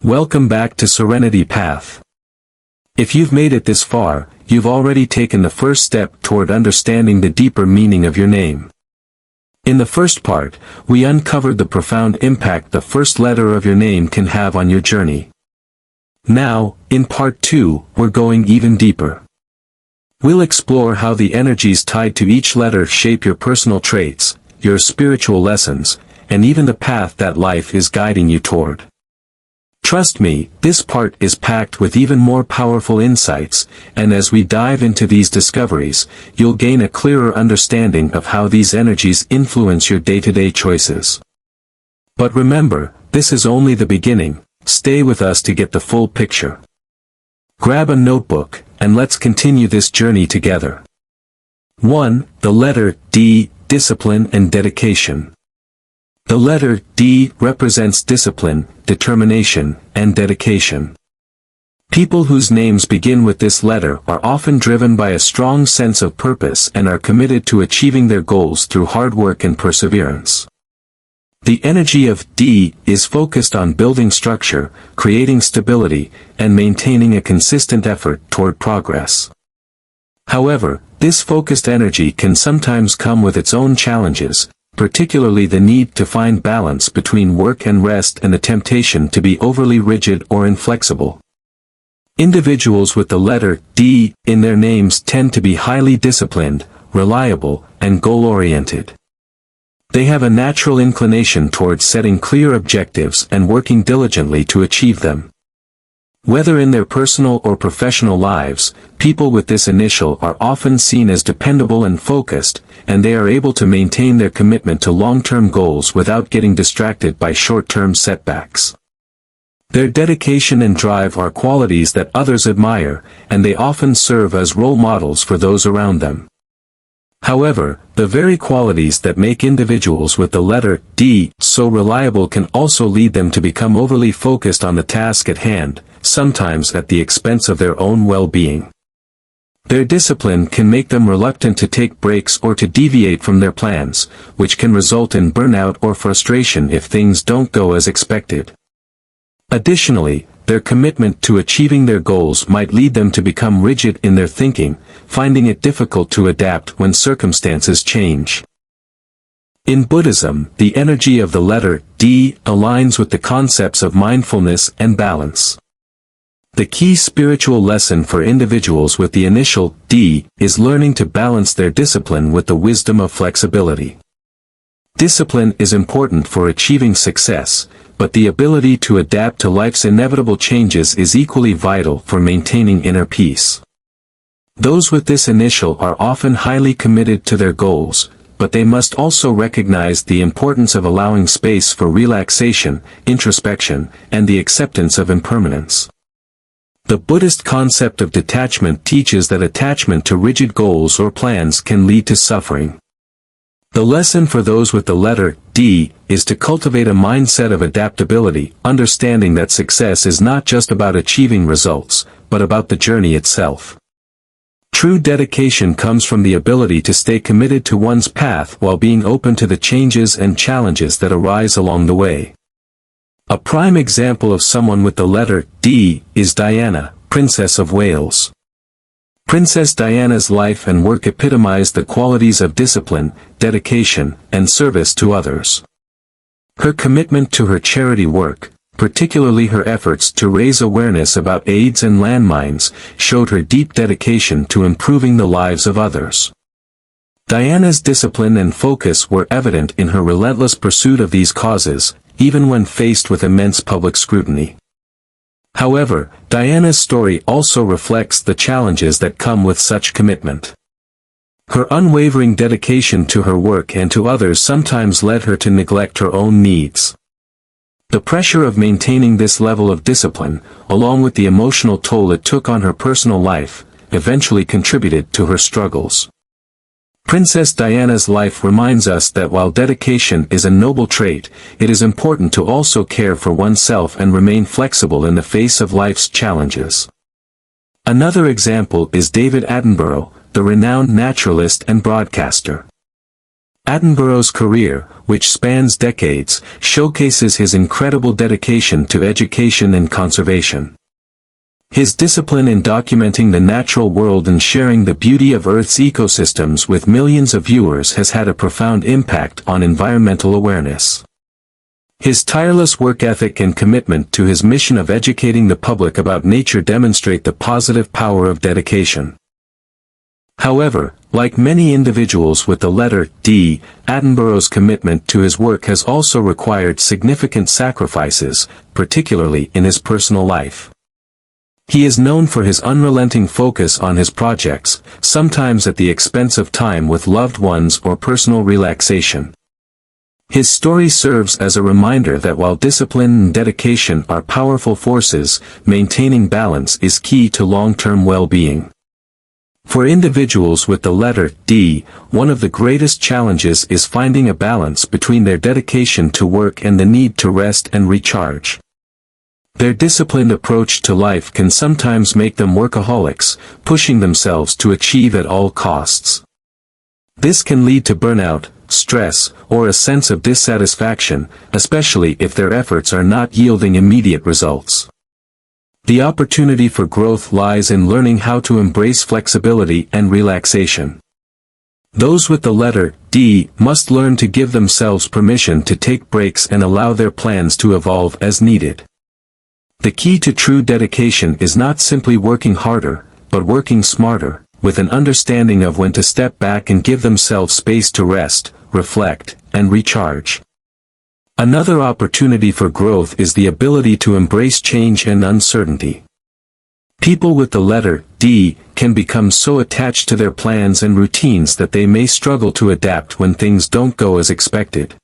Welcome back to Serenity Path. If you've made it this far, you've already taken the first step toward understanding the deeper meaning of your name. In the first part, we uncovered the profound impact the first letter of your name can have on your journey. Now, in part 2, we're going even deeper. We'll explore how the energies tied to each letter shape your personal traits, your spiritual lessons, and even the path that life is guiding you toward. Trust me, this part is packed with even more powerful insights, and as we dive into these discoveries, you'll gain a clearer understanding of how these energies influence your day-to-day choices. But remember, this is only the beginning. Stay with us to get the full picture. Grab a notebook, and let's continue this journey together. 1. The letter D, discipline and dedication. The letter D represents discipline, determination, and dedication. People whose names begin with this letter are often driven by a strong sense of purpose and are committed to achieving their goals through hard work and perseverance. The energy of D is focused on building structure, creating stability, and maintaining a consistent effort toward progress. However, this focused energy can sometimes come with its own challenges, particularly the need to find balance between work and rest and the temptation to be overly rigid or inflexible. Individuals with the letter D in their names tend to be highly disciplined, reliable, and goal-oriented. They have a natural inclination towards setting clear objectives and working diligently to achieve them. Whether in their personal or professional lives, people with this initial are often seen as dependable and focused, and they are able to maintain their commitment to long-term goals without getting distracted by short-term setbacks. Their dedication and drive are qualities that others admire, and they often serve as role models for those around them. However, the very qualities that make individuals with the letter D so reliable can also lead them to become overly focused on the task at hand, sometimes at the expense of their own well-being. Their discipline can make them reluctant to take breaks or to deviate from their plans, which can result in burnout or frustration if things don't go as expected. Additionally, their commitment to achieving their goals might lead them to become rigid in their thinking, finding it difficult to adapt when circumstances change. In Buddhism, the energy of the letter D aligns with the concepts of mindfulness and balance. The key spiritual lesson for individuals with the initial D is learning to balance their discipline with the wisdom of flexibility. Discipline is important for achieving success, but the ability to adapt to life's inevitable changes is equally vital for maintaining inner peace. Those with this initial are often highly committed to their goals, but they must also recognize the importance of allowing space for relaxation, introspection, and the acceptance of impermanence. The Buddhist concept of detachment teaches that attachment to rigid goals or plans can lead to suffering. The lesson for those with the letter D is to cultivate a mindset of adaptability, understanding that success is not just about achieving results, but about the journey itself. True dedication comes from the ability to stay committed to one's path while being open to the changes and challenges that arise along the way. A prime example of someone with the letter D is Diana, Princess of Wales. Princess Diana's life and work epitomize the qualities of discipline, dedication, and service to others. Her commitment to her charity work, particularly her efforts to raise awareness about AIDS and landmines, showed her deep dedication to improving the lives of others. Diana's discipline and focus were evident in her relentless pursuit of these causes, even when faced with immense public scrutiny. However, Diana's story also reflects the challenges that come with such commitment. Her unwavering dedication to her work and to others sometimes led her to neglect her own needs. The pressure of maintaining this level of discipline, along with the emotional toll it took on her personal life, eventually contributed to her struggles. Princess Diana's life reminds us that while dedication is a noble trait, it is important to also care for oneself and remain flexible in the face of life's challenges. Another example is David Attenborough, the renowned naturalist and broadcaster. Attenborough's career, which spans decades, showcases his incredible dedication to education and conservation. His discipline in documenting the natural world and sharing the beauty of Earth's ecosystems with millions of viewers has had a profound impact on environmental awareness. His tireless work ethic and commitment to his mission of educating the public about nature demonstrate the positive power of dedication. However, like many individuals with the letter D, Attenborough's commitment to his work has also required significant sacrifices, particularly in his personal life. He is known for his unrelenting focus on his projects, sometimes at the expense of time with loved ones or personal relaxation. His story serves as a reminder that while discipline and dedication are powerful forces, maintaining balance is key to long-term well-being. For individuals with the letter D, one of the greatest challenges is finding a balance between their dedication to work and the need to rest and recharge. Their disciplined approach to life can sometimes make them workaholics, pushing themselves to achieve at all costs. This can lead to burnout, stress, or a sense of dissatisfaction, especially if their efforts are not yielding immediate results. The opportunity for growth lies in learning how to embrace flexibility and relaxation. Those with the letter D must learn to give themselves permission to take breaks and allow their plans to evolve as needed. The key to true dedication is not simply working harder, but working smarter, with an understanding of when to step back and give themselves space to rest, reflect, and recharge. Another opportunity for growth is the ability to embrace change and uncertainty. People with the letter D can become so attached to their plans and routines that they may struggle to adapt when things don't go as expected.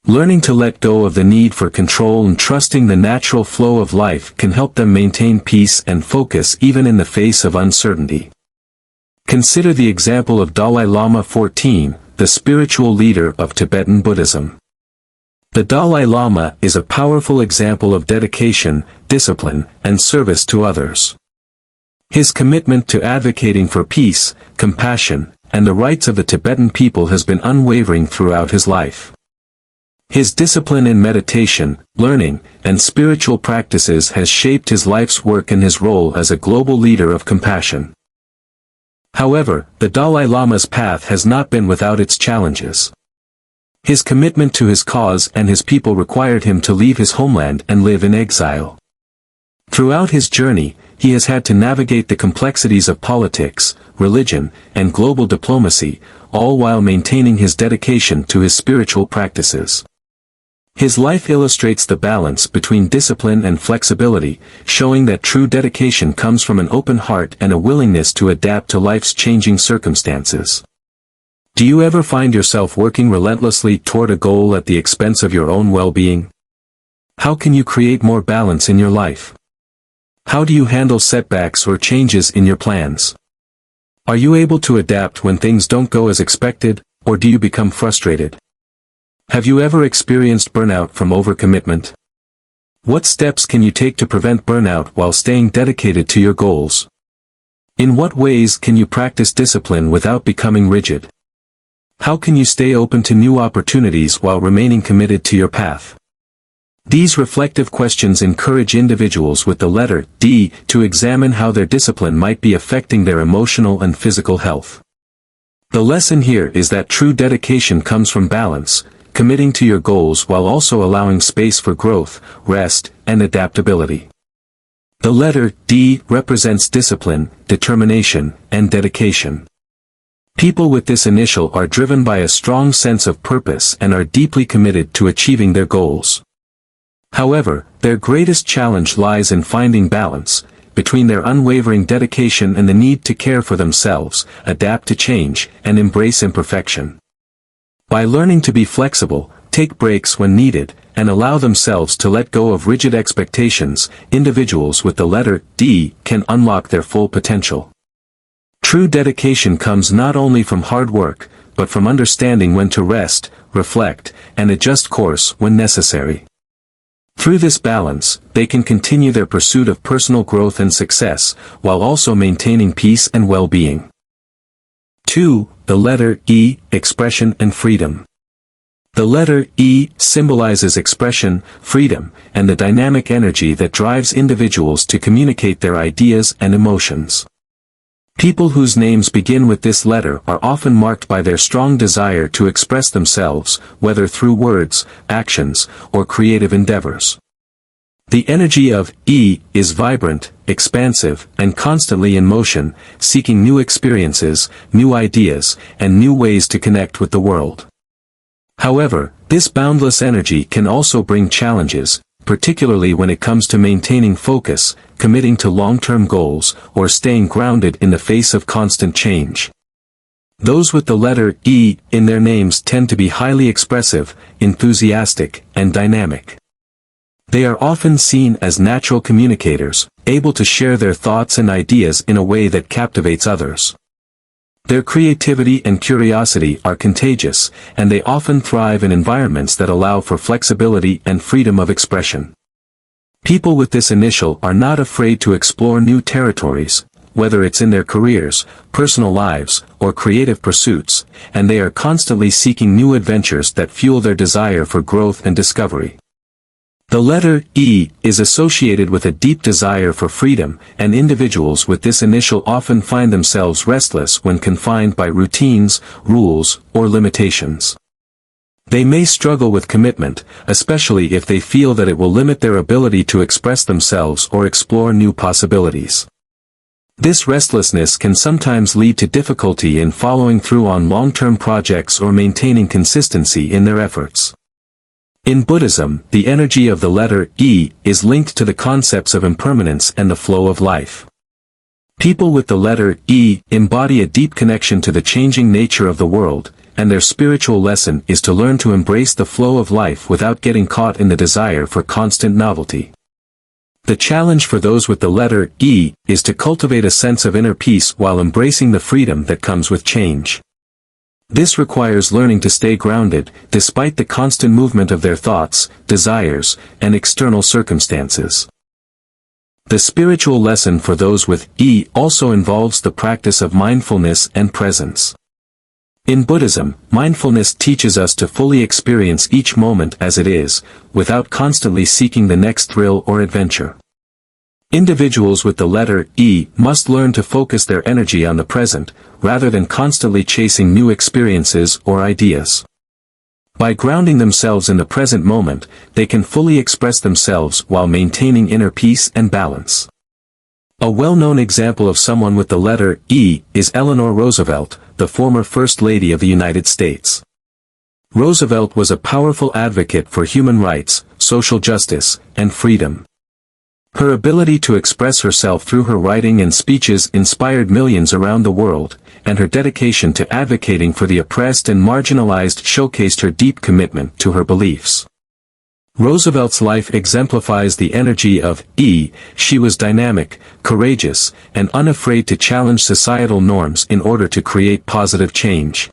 Learning to let go of the need for control and trusting the natural flow of life can help them maintain peace and focus even in the face of uncertainty. Consider the example of Dalai Lama XIV, the spiritual leader of Tibetan Buddhism. The Dalai Lama is a powerful example of dedication, discipline, and service to others. His commitment to advocating for peace, compassion, and the rights of the Tibetan people has been unwavering throughout his life. His discipline in meditation, learning, and spiritual practices has shaped his life's work and his role as a global leader of compassion. However, the Dalai Lama's path has not been without its challenges. His commitment to his cause and his people required him to leave his homeland and live in exile. Throughout his journey, he has had to navigate the complexities of politics, religion, and global diplomacy, all while maintaining his dedication to his spiritual practices. His life illustrates the balance between discipline and flexibility, showing that true dedication comes from an open heart and a willingness to adapt to life's changing circumstances. Do you ever find yourself working relentlessly toward a goal at the expense of your own well-being? How can you create more balance in your life? How do you handle setbacks or changes in your plans? Are you able to adapt when things don't go as expected, or do you become frustrated? Have you ever experienced burnout from overcommitment? What steps can you take to prevent burnout while staying dedicated to your goals? In what ways can you practice discipline without becoming rigid? How can you stay open to new opportunities while remaining committed to your path? These reflective questions encourage individuals with the letter D to examine how their discipline might be affecting their emotional and physical health. The lesson here is that true dedication comes from balance, committing to your goals while also allowing space for growth, rest, and adaptability. The letter D represents discipline, determination, and dedication. People with this initial are driven by a strong sense of purpose and are deeply committed to achieving their goals. However, their greatest challenge lies in finding balance between their unwavering dedication and the need to care for themselves, adapt to change, and embrace imperfection. By learning to be flexible, take breaks when needed, and allow themselves to let go of rigid expectations, individuals with the letter D can unlock their full potential. True dedication comes not only from hard work, but from understanding when to rest, reflect, and adjust course when necessary. Through this balance, they can continue their pursuit of personal growth and success, while also maintaining peace and well-being. 2. The letter E, expression and freedom. The letter E symbolizes expression, freedom, and the dynamic energy that drives individuals to communicate their ideas and emotions. People whose names begin with this letter are often marked by their strong desire to express themselves, whether through words, actions, or creative endeavors. The energy of E is vibrant, expansive, and constantly in motion, seeking new experiences, new ideas, and new ways to connect with the world. However, this boundless energy can also bring challenges, particularly when it comes to maintaining focus, committing to long-term goals, or staying grounded in the face of constant change. Those with the letter E in their names tend to be highly expressive, enthusiastic, and dynamic. They are often seen as natural communicators, able to share their thoughts and ideas in a way that captivates others. Their creativity and curiosity are contagious, and they often thrive in environments that allow for flexibility and freedom of expression. People with this initial are not afraid to explore new territories, whether it's in their careers, personal lives, or creative pursuits, and they are constantly seeking new adventures that fuel their desire for growth and discovery. The letter E is associated with a deep desire for freedom, and individuals with this initial often find themselves restless when confined by routines, rules, or limitations. They may struggle with commitment, especially if they feel that it will limit their ability to express themselves or explore new possibilities. This restlessness can sometimes lead to difficulty in following through on long-term projects or maintaining consistency in their efforts. In Buddhism, the energy of the letter E is linked to the concepts of impermanence and the flow of life. People with the letter E embody a deep connection to the changing nature of the world, and their spiritual lesson is to learn to embrace the flow of life without getting caught in the desire for constant novelty. The challenge for those with the letter E is to cultivate a sense of inner peace while embracing the freedom that comes with change. This requires learning to stay grounded, despite the constant movement of their thoughts, desires, and external circumstances. The spiritual lesson for those with E also involves the practice of mindfulness and presence. In Buddhism, mindfulness teaches us to fully experience each moment as it is, without constantly seeking the next thrill or adventure. Individuals with the letter E must learn to focus their energy on the present, rather than constantly chasing new experiences or ideas. By grounding themselves in the present moment, they can fully express themselves while maintaining inner peace and balance. A well-known example of someone with the letter E is Eleanor Roosevelt, the former First Lady of the United States. Roosevelt was a powerful advocate for human rights, social justice, and freedom. Her ability to express herself through her writing and speeches inspired millions around the world, and her dedication to advocating for the oppressed and marginalized showcased her deep commitment to her beliefs. Roosevelt's life exemplifies the energy of E. She was dynamic, courageous, and unafraid to challenge societal norms in order to create positive change.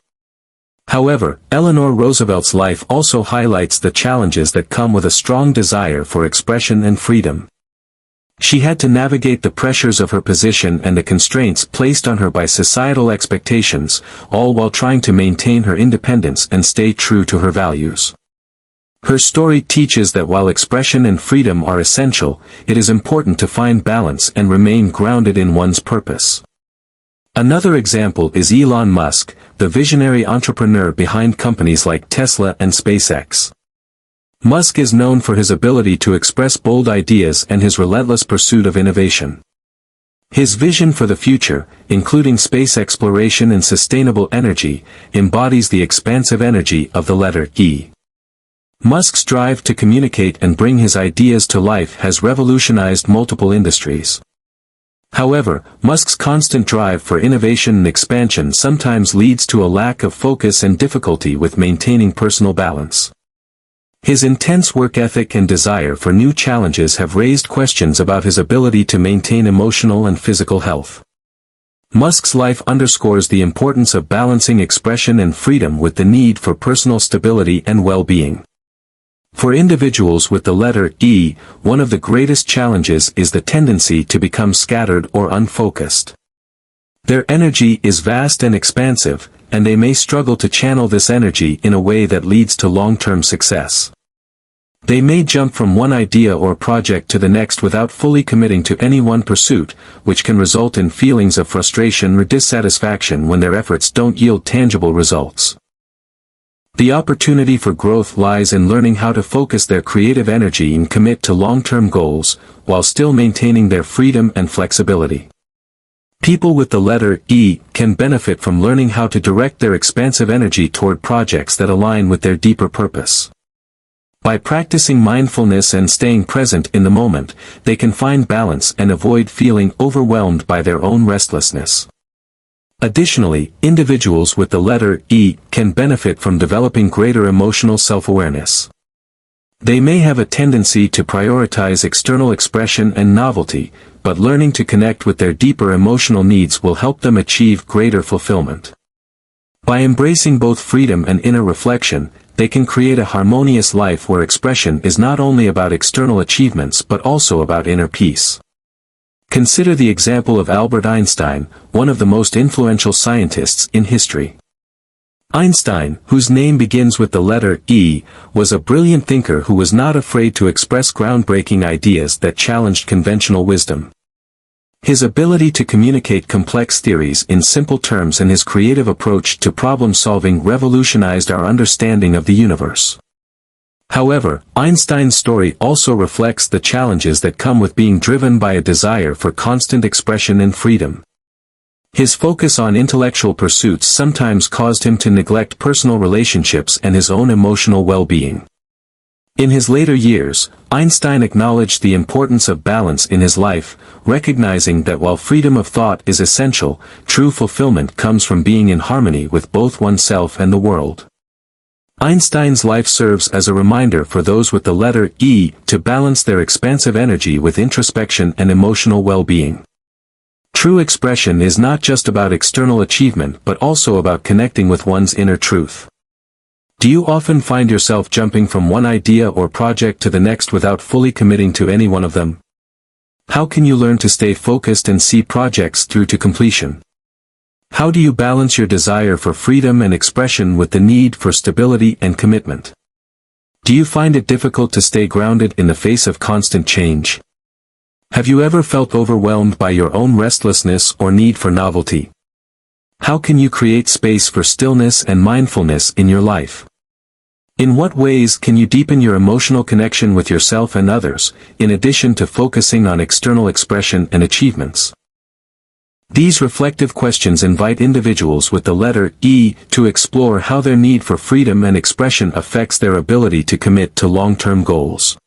However, Eleanor Roosevelt's life also highlights the challenges that come with a strong desire for expression and freedom. She had to navigate the pressures of her position and the constraints placed on her by societal expectations, all while trying to maintain her independence and stay true to her values. Her story teaches that while expression and freedom are essential, it is important to find balance and remain grounded in one's purpose. Another example is Elon Musk, the visionary entrepreneur behind companies like Tesla and SpaceX. Musk is known for his ability to express bold ideas and his relentless pursuit of innovation. His vision for the future, including space exploration and sustainable energy, embodies the expansive energy of the letter E. Musk's drive to communicate and bring his ideas to life has revolutionized multiple industries. However, Musk's constant drive for innovation and expansion sometimes leads to a lack of focus and difficulty with maintaining personal balance. His intense work ethic and desire for new challenges have raised questions about his ability to maintain emotional and physical health. Musk's life underscores the importance of balancing expression and freedom with the need for personal stability and well-being. For individuals with the letter E, one of the greatest challenges is the tendency to become scattered or unfocused. Their energy is vast and expansive, and they may struggle to channel this energy in a way that leads to long-term success. They may jump from one idea or project to the next without fully committing to any one pursuit, which can result in feelings of frustration or dissatisfaction when their efforts don't yield tangible results. The opportunity for growth lies in learning how to focus their creative energy and commit to long-term goals, while still maintaining their freedom and flexibility. People with the letter E can benefit from learning how to direct their expansive energy toward projects that align with their deeper purpose. By practicing mindfulness and staying present in the moment, they can find balance and avoid feeling overwhelmed by their own restlessness. Additionally, individuals with the letter E can benefit from developing greater emotional self-awareness. They may have a tendency to prioritize external expression and novelty, but learning to connect with their deeper emotional needs will help them achieve greater fulfillment. By embracing both freedom and inner reflection, they can create a harmonious life where expression is not only about external achievements but also about inner peace. Consider the example of Albert Einstein, one of the most influential scientists in history. Einstein, whose name begins with the letter E, was a brilliant thinker who was not afraid to express groundbreaking ideas that challenged conventional wisdom. His ability to communicate complex theories in simple terms and his creative approach to problem-solving revolutionized our understanding of the universe. However, Einstein's story also reflects the challenges that come with being driven by a desire for constant expression and freedom. His focus on intellectual pursuits sometimes caused him to neglect personal relationships and his own emotional well-being. In his later years, Einstein acknowledged the importance of balance in his life, recognizing that while freedom of thought is essential, true fulfillment comes from being in harmony with both oneself and the world. Einstein's life serves as a reminder for those with the letter E to balance their expansive energy with introspection and emotional well-being. True expression is not just about external achievement but also about connecting with one's inner truth. Do you often find yourself jumping from one idea or project to the next without fully committing to any one of them? How can you learn to stay focused and see projects through to completion? How do you balance your desire for freedom and expression with the need for stability and commitment? Do you find it difficult to stay grounded in the face of constant change? Have you ever felt overwhelmed by your own restlessness or need for novelty? How can you create space for stillness and mindfulness in your life? In what ways can you deepen your emotional connection with yourself and others, in addition to focusing on external expression and achievements? These reflective questions invite individuals with the letter E to explore how their need for freedom and expression affects their ability to commit to long-term goals.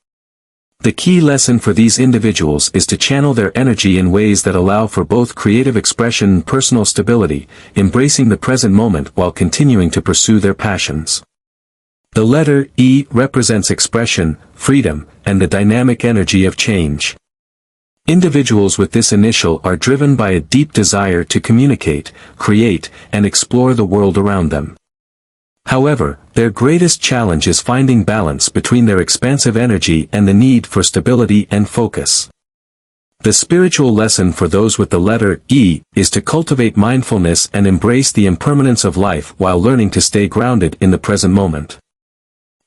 The key lesson for these individuals is to channel their energy in ways that allow for both creative expression and personal stability, embracing the present moment while continuing to pursue their passions. The letter E represents expression, freedom, and the dynamic energy of change. Individuals with this initial are driven by a deep desire to communicate, create, and explore the world around them. However, their greatest challenge is finding balance between their expansive energy and the need for stability and focus. The spiritual lesson for those with the letter E is to cultivate mindfulness and embrace the impermanence of life while learning to stay grounded in the present moment.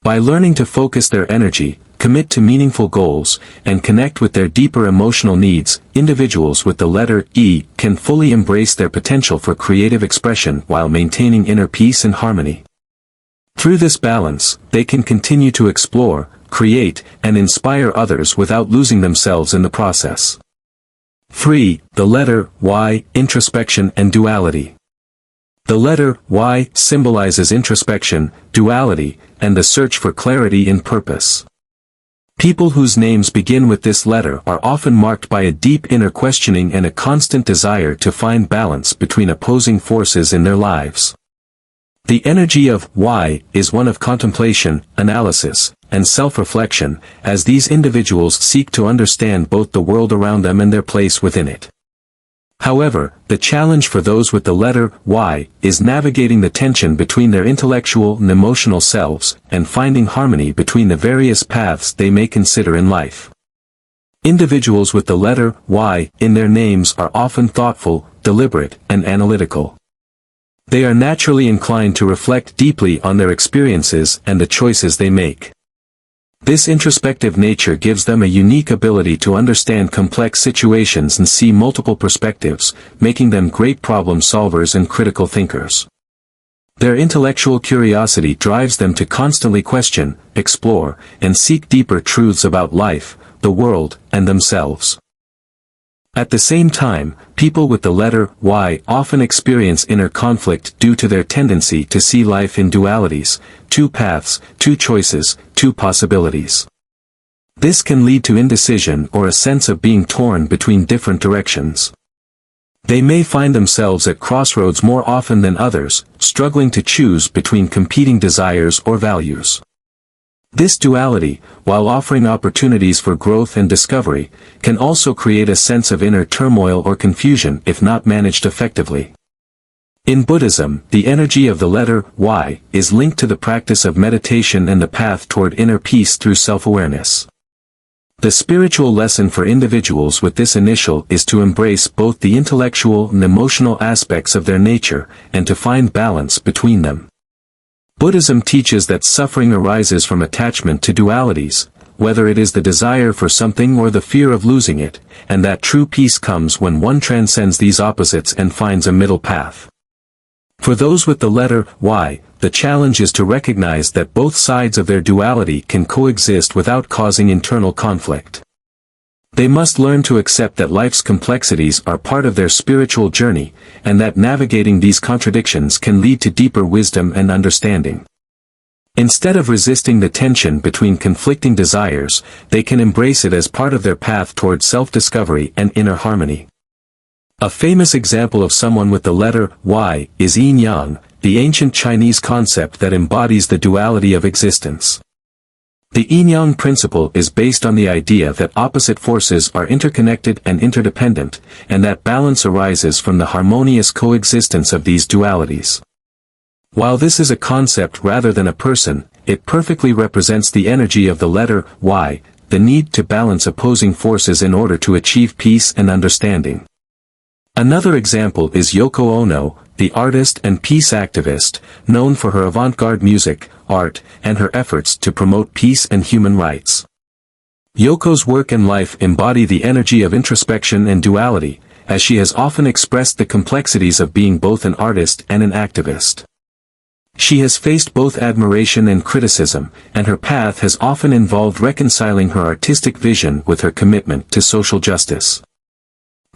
By learning to focus their energy, commit to meaningful goals, and connect with their deeper emotional needs, individuals with the letter E can fully embrace their potential for creative expression while maintaining inner peace and harmony. Through this balance, they can continue to explore, create, and inspire others without losing themselves in the process. 3. The letter Y, introspection and duality. The letter Y symbolizes introspection, duality, and the search for clarity in purpose. People whose names begin with this letter are often marked by a deep inner questioning and a constant desire to find balance between opposing forces in their lives. The energy of Y is one of contemplation, analysis, and self-reflection, as these individuals seek to understand both the world around them and their place within it. However, the challenge for those with the letter Y is navigating the tension between their intellectual and emotional selves, and finding harmony between the various paths they may consider in life. Individuals with the letter Y in their names are often thoughtful, deliberate, and analytical. They are naturally inclined to reflect deeply on their experiences and the choices they make. This introspective nature gives them a unique ability to understand complex situations and see multiple perspectives, making them great problem solvers and critical thinkers. Their intellectual curiosity drives them to constantly question, explore, and seek deeper truths about life, the world, and themselves. At the same time, people with the letter Y often experience inner conflict due to their tendency to see life in dualities, two paths, two choices, two possibilities. This can lead to indecision or a sense of being torn between different directions. They may find themselves at crossroads more often than others, struggling to choose between competing desires or values. This duality, while offering opportunities for growth and discovery, can also create a sense of inner turmoil or confusion if not managed effectively. In Buddhism, the energy of the letter Y is linked to the practice of meditation and the path toward inner peace through self-awareness. The spiritual lesson for individuals with this initial is to embrace both the intellectual and emotional aspects of their nature, and to find balance between them. Buddhism teaches that suffering arises from attachment to dualities, whether it is the desire for something or the fear of losing it, and that true peace comes when one transcends these opposites and finds a middle path. For those with the letter Y, the challenge is to recognize that both sides of their duality can coexist without causing internal conflict. They must learn to accept that life's complexities are part of their spiritual journey, and that navigating these contradictions can lead to deeper wisdom and understanding. Instead of resisting the tension between conflicting desires, they can embrace it as part of their path toward self-discovery and inner harmony. A famous example of someone with the letter Y is yin-yang, the ancient Chinese concept that embodies the duality of existence. The yin-yang principle is based on the idea that opposite forces are interconnected and interdependent, and that balance arises from the harmonious coexistence of these dualities. While this is a concept rather than a person, it perfectly represents the energy of the letter Y, the need to balance opposing forces in order to achieve peace and understanding. Another example is Yoko Ono, the artist and peace activist, known for her avant-garde music, art, and her efforts to promote peace and human rights. Yoko's work and life embody the energy of introspection and duality, as she has often expressed the complexities of being both an artist and an activist. She has faced both admiration and criticism, and her path has often involved reconciling her artistic vision with her commitment to social justice.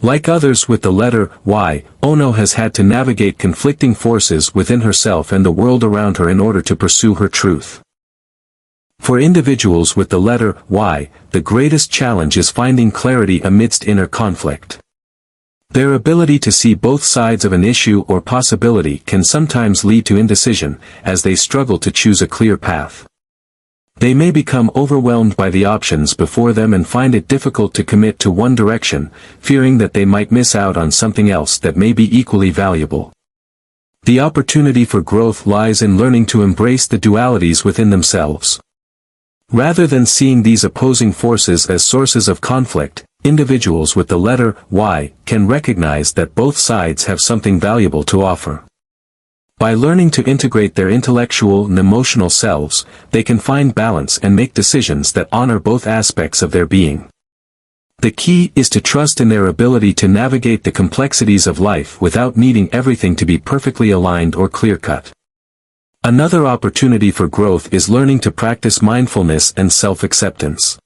Like others with the letter Y, Ono has had to navigate conflicting forces within herself and the world around her in order to pursue her truth. For individuals with the letter Y, the greatest challenge is finding clarity amidst inner conflict. Their ability to see both sides of an issue or possibility can sometimes lead to indecision, as they struggle to choose a clear path. They may become overwhelmed by the options before them and find it difficult to commit to one direction, fearing that they might miss out on something else that may be equally valuable. The opportunity for growth lies in learning to embrace the dualities within themselves. Rather than seeing these opposing forces as sources of conflict, individuals with the letter Y can recognize that both sides have something valuable to offer. By learning to integrate their intellectual and emotional selves, they can find balance and make decisions that honor both aspects of their being. The key is to trust in their ability to navigate the complexities of life without needing everything to be perfectly aligned or clear-cut. Another opportunity for growth is learning to practice mindfulness and self-acceptance.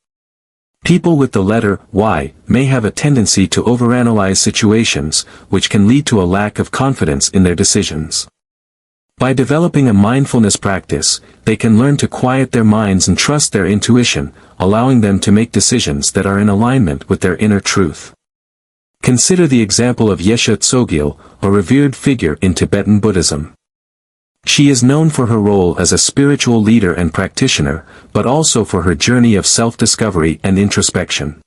People with the letter Y may have a tendency to overanalyze situations, which can lead to a lack of confidence in their decisions. By developing a mindfulness practice, they can learn to quiet their minds and trust their intuition, allowing them to make decisions that are in alignment with their inner truth. Consider the example of Yeshe Tsogyal, a revered figure in Tibetan Buddhism. She is known for her role as a spiritual leader and practitioner, but also for her journey of self-discovery and introspection.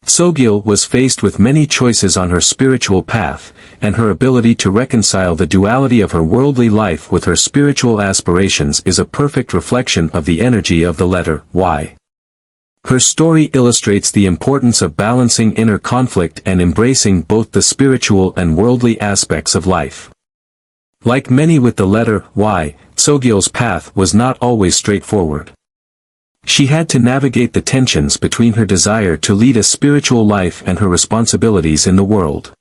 Tsogyal was faced with many choices on her spiritual path, and her ability to reconcile the duality of her worldly life with her spiritual aspirations is a perfect reflection of the energy of the letter Y. Her story illustrates the importance of balancing inner conflict and embracing both the spiritual and worldly aspects of life. Like many with the letter Y, Sogyeol's path was not always straightforward. She had to navigate the tensions between her desire to lead a spiritual life and her responsibilities in the world.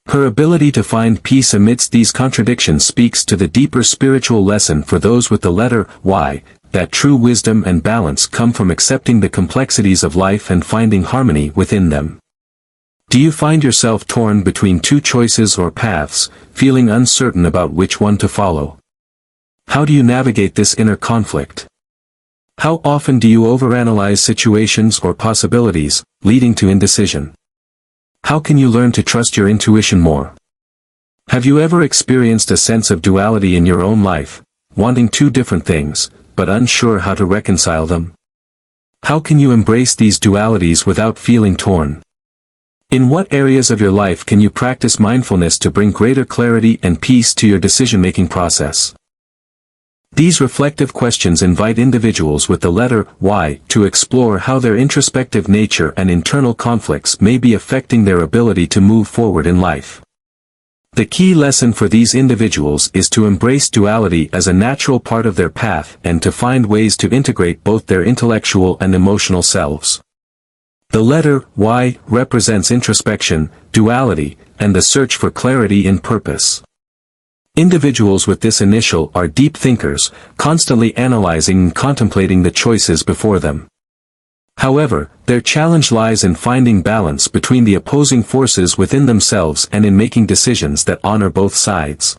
Her ability to find peace amidst these contradictions speaks to the deeper spiritual lesson for those with the letter Y, that true wisdom and balance come from accepting the complexities of life and finding harmony within them. Do you find yourself torn between two choices or paths, feeling uncertain about which one to follow? How do you navigate this inner conflict? How often do you overanalyze situations or possibilities, leading to indecision? How can you learn to trust your intuition more? Have you ever experienced a sense of duality in your own life, wanting two different things, but unsure how to reconcile them? How can you embrace these dualities without feeling torn? In what areas of your life can you practice mindfulness to bring greater clarity and peace to your decision-making process? These reflective questions invite individuals with the letter Y to explore how their introspective nature and internal conflicts may be affecting their ability to move forward in life. The key lesson for these individuals is to embrace duality as a natural part of their path and to find ways to integrate both their intellectual and emotional selves. The letter Y represents introspection, duality, and the search for clarity in purpose. Individuals with this initial are deep thinkers, constantly analyzing and contemplating the choices before them. However, their challenge lies in finding balance between the opposing forces within themselves and in making decisions that honor both sides.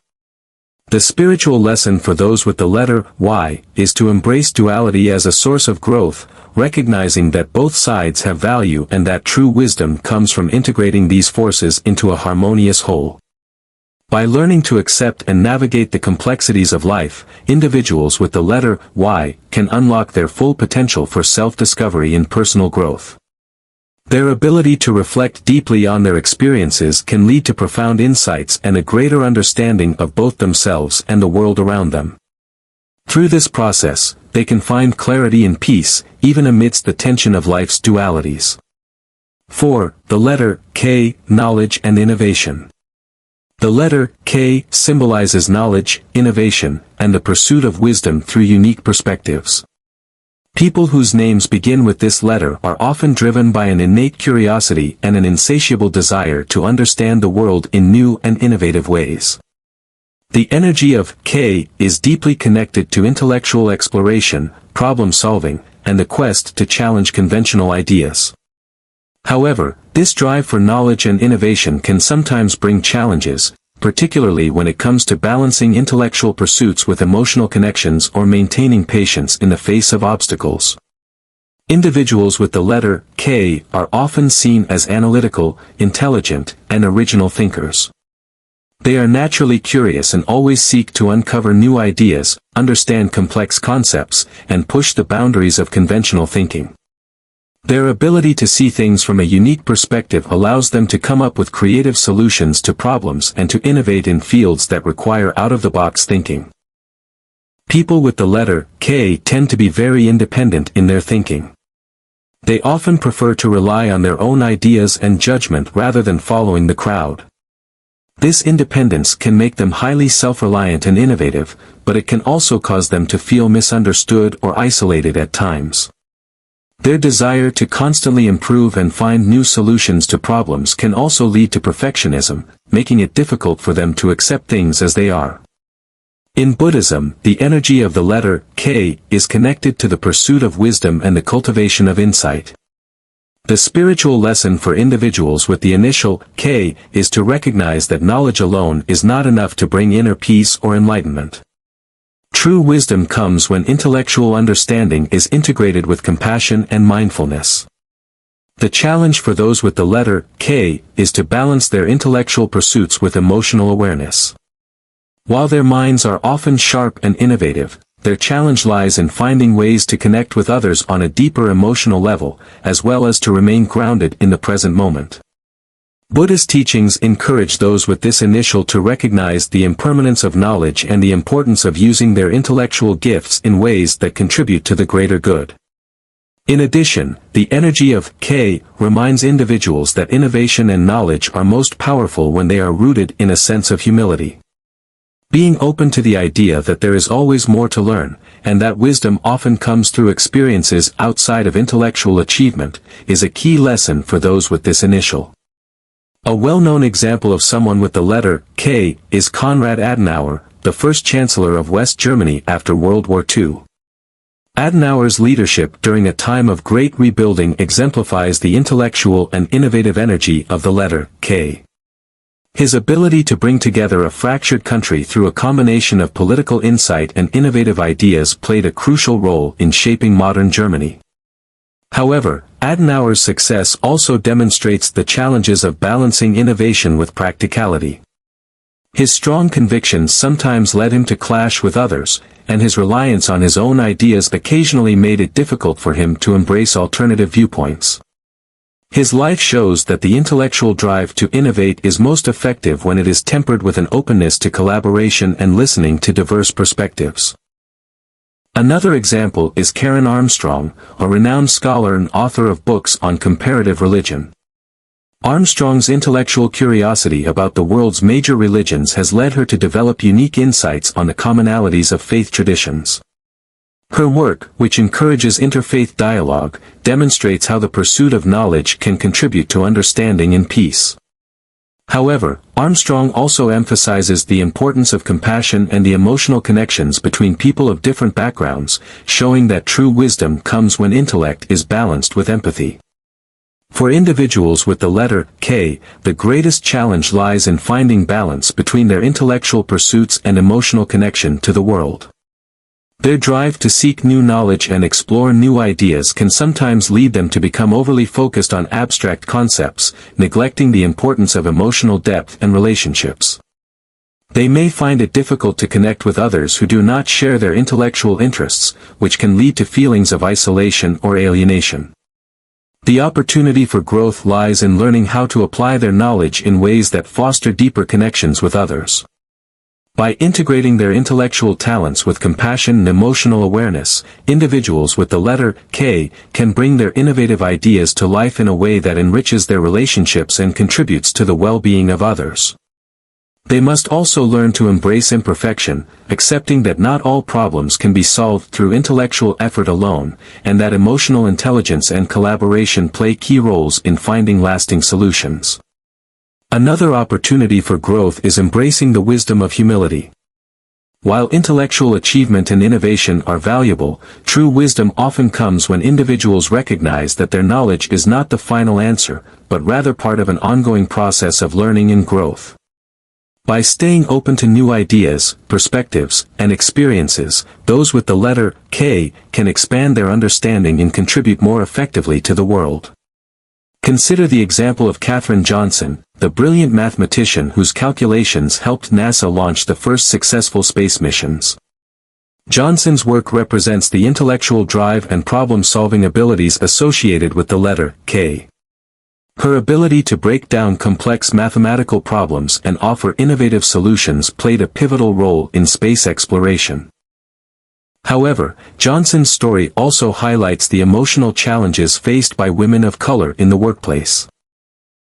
The spiritual lesson for those with the letter Y is to embrace duality as a source of growth, recognizing that both sides have value and that true wisdom comes from integrating these forces into a harmonious whole. By learning to accept and navigate the complexities of life, individuals with the letter Y can unlock their full potential for self-discovery and personal growth. Their ability to reflect deeply on their experiences can lead to profound insights and a greater understanding of both themselves and the world around them. Through this process, they can find clarity and peace, even amidst the tension of life's dualities. 4. The letter K, knowledge and innovation. The letter K symbolizes knowledge, innovation, and the pursuit of wisdom through unique perspectives. People whose names begin with this letter are often driven by an innate curiosity and an insatiable desire to understand the world in new and innovative ways. The energy of K is deeply connected to intellectual exploration, problem-solving, and the quest to challenge conventional ideas. However, this drive for knowledge and innovation can sometimes bring challenges, particularly when it comes to balancing intellectual pursuits with emotional connections or maintaining patience in the face of obstacles. Individuals with the letter K are often seen as analytical, intelligent, and original thinkers. They are naturally curious and always seek to uncover new ideas, understand complex concepts, and push the boundaries of conventional thinking. Their ability to see things from a unique perspective allows them to come up with creative solutions to problems and to innovate in fields that require out-of-the-box thinking. People with the letter K tend to be very independent in their thinking. They often prefer to rely on their own ideas and judgment rather than following the crowd. This independence can make them highly self-reliant and innovative, but it can also cause them to feel misunderstood or isolated at times. Their desire to constantly improve and find new solutions to problems can also lead to perfectionism, making it difficult for them to accept things as they are. In Buddhism, the energy of the letter K is connected to the pursuit of wisdom and the cultivation of insight. The spiritual lesson for individuals with the initial K is to recognize that knowledge alone is not enough to bring inner peace or enlightenment. True wisdom comes when intellectual understanding is integrated with compassion and mindfulness. The challenge for those with the letter K is to balance their intellectual pursuits with emotional awareness. While their minds are often sharp and innovative, their challenge lies in finding ways to connect with others on a deeper emotional level, as well as to remain grounded in the present moment. Buddhist teachings encourage those with this initial to recognize the impermanence of knowledge and the importance of using their intellectual gifts in ways that contribute to the greater good. In addition, the energy of K reminds individuals that innovation and knowledge are most powerful when they are rooted in a sense of humility. Being open to the idea that there is always more to learn, and that wisdom often comes through experiences outside of intellectual achievement, is a key lesson for those with this initial. A well-known example of someone with the letter K is Konrad Adenauer, the first Chancellor of West Germany after World War II. Adenauer's leadership during a time of great rebuilding exemplifies the intellectual and innovative energy of the letter K. His ability to bring together a fractured country through a combination of political insight and innovative ideas played a crucial role in shaping modern Germany. However, Adenauer's success also demonstrates the challenges of balancing innovation with practicality. His strong convictions sometimes led him to clash with others, and his reliance on his own ideas occasionally made it difficult for him to embrace alternative viewpoints. His life shows that the intellectual drive to innovate is most effective when it is tempered with an openness to collaboration and listening to diverse perspectives. Another example is Karen Armstrong, a renowned scholar and author of books on comparative religion. Armstrong's intellectual curiosity about the world's major religions has led her to develop unique insights on the commonalities of faith traditions. Her work, which encourages interfaith dialogue, demonstrates how the pursuit of knowledge can contribute to understanding and peace. However, Armstrong also emphasizes the importance of compassion and the emotional connections between people of different backgrounds, showing that true wisdom comes when intellect is balanced with empathy. For individuals with the letter K, the greatest challenge lies in finding balance between their intellectual pursuits and emotional connection to the world. Their drive to seek new knowledge and explore new ideas can sometimes lead them to become overly focused on abstract concepts, neglecting the importance of emotional depth and relationships. They may find it difficult to connect with others who do not share their intellectual interests, which can lead to feelings of isolation or alienation. The opportunity for growth lies in learning how to apply their knowledge in ways that foster deeper connections with others. By integrating their intellectual talents with compassion and emotional awareness, individuals with the letter K can bring their innovative ideas to life in a way that enriches their relationships and contributes to the well-being of others. They must also learn to embrace imperfection, accepting that not all problems can be solved through intellectual effort alone, and that emotional intelligence and collaboration play key roles in finding lasting solutions. Another opportunity for growth is embracing the wisdom of humility. While intellectual achievement and innovation are valuable, true wisdom often comes when individuals recognize that their knowledge is not the final answer, but rather part of an ongoing process of learning and growth. By staying open to new ideas, perspectives, and experiences, those with the letter K can expand their understanding and contribute more effectively to the world. Consider the example of Katherine Johnson, the brilliant mathematician whose calculations helped NASA launch the first successful space missions. Johnson's work represents the intellectual drive and problem-solving abilities associated with the letter K. Her ability to break down complex mathematical problems and offer innovative solutions played a pivotal role in space exploration. However, Johnson's story also highlights the emotional challenges faced by women of color in the workplace.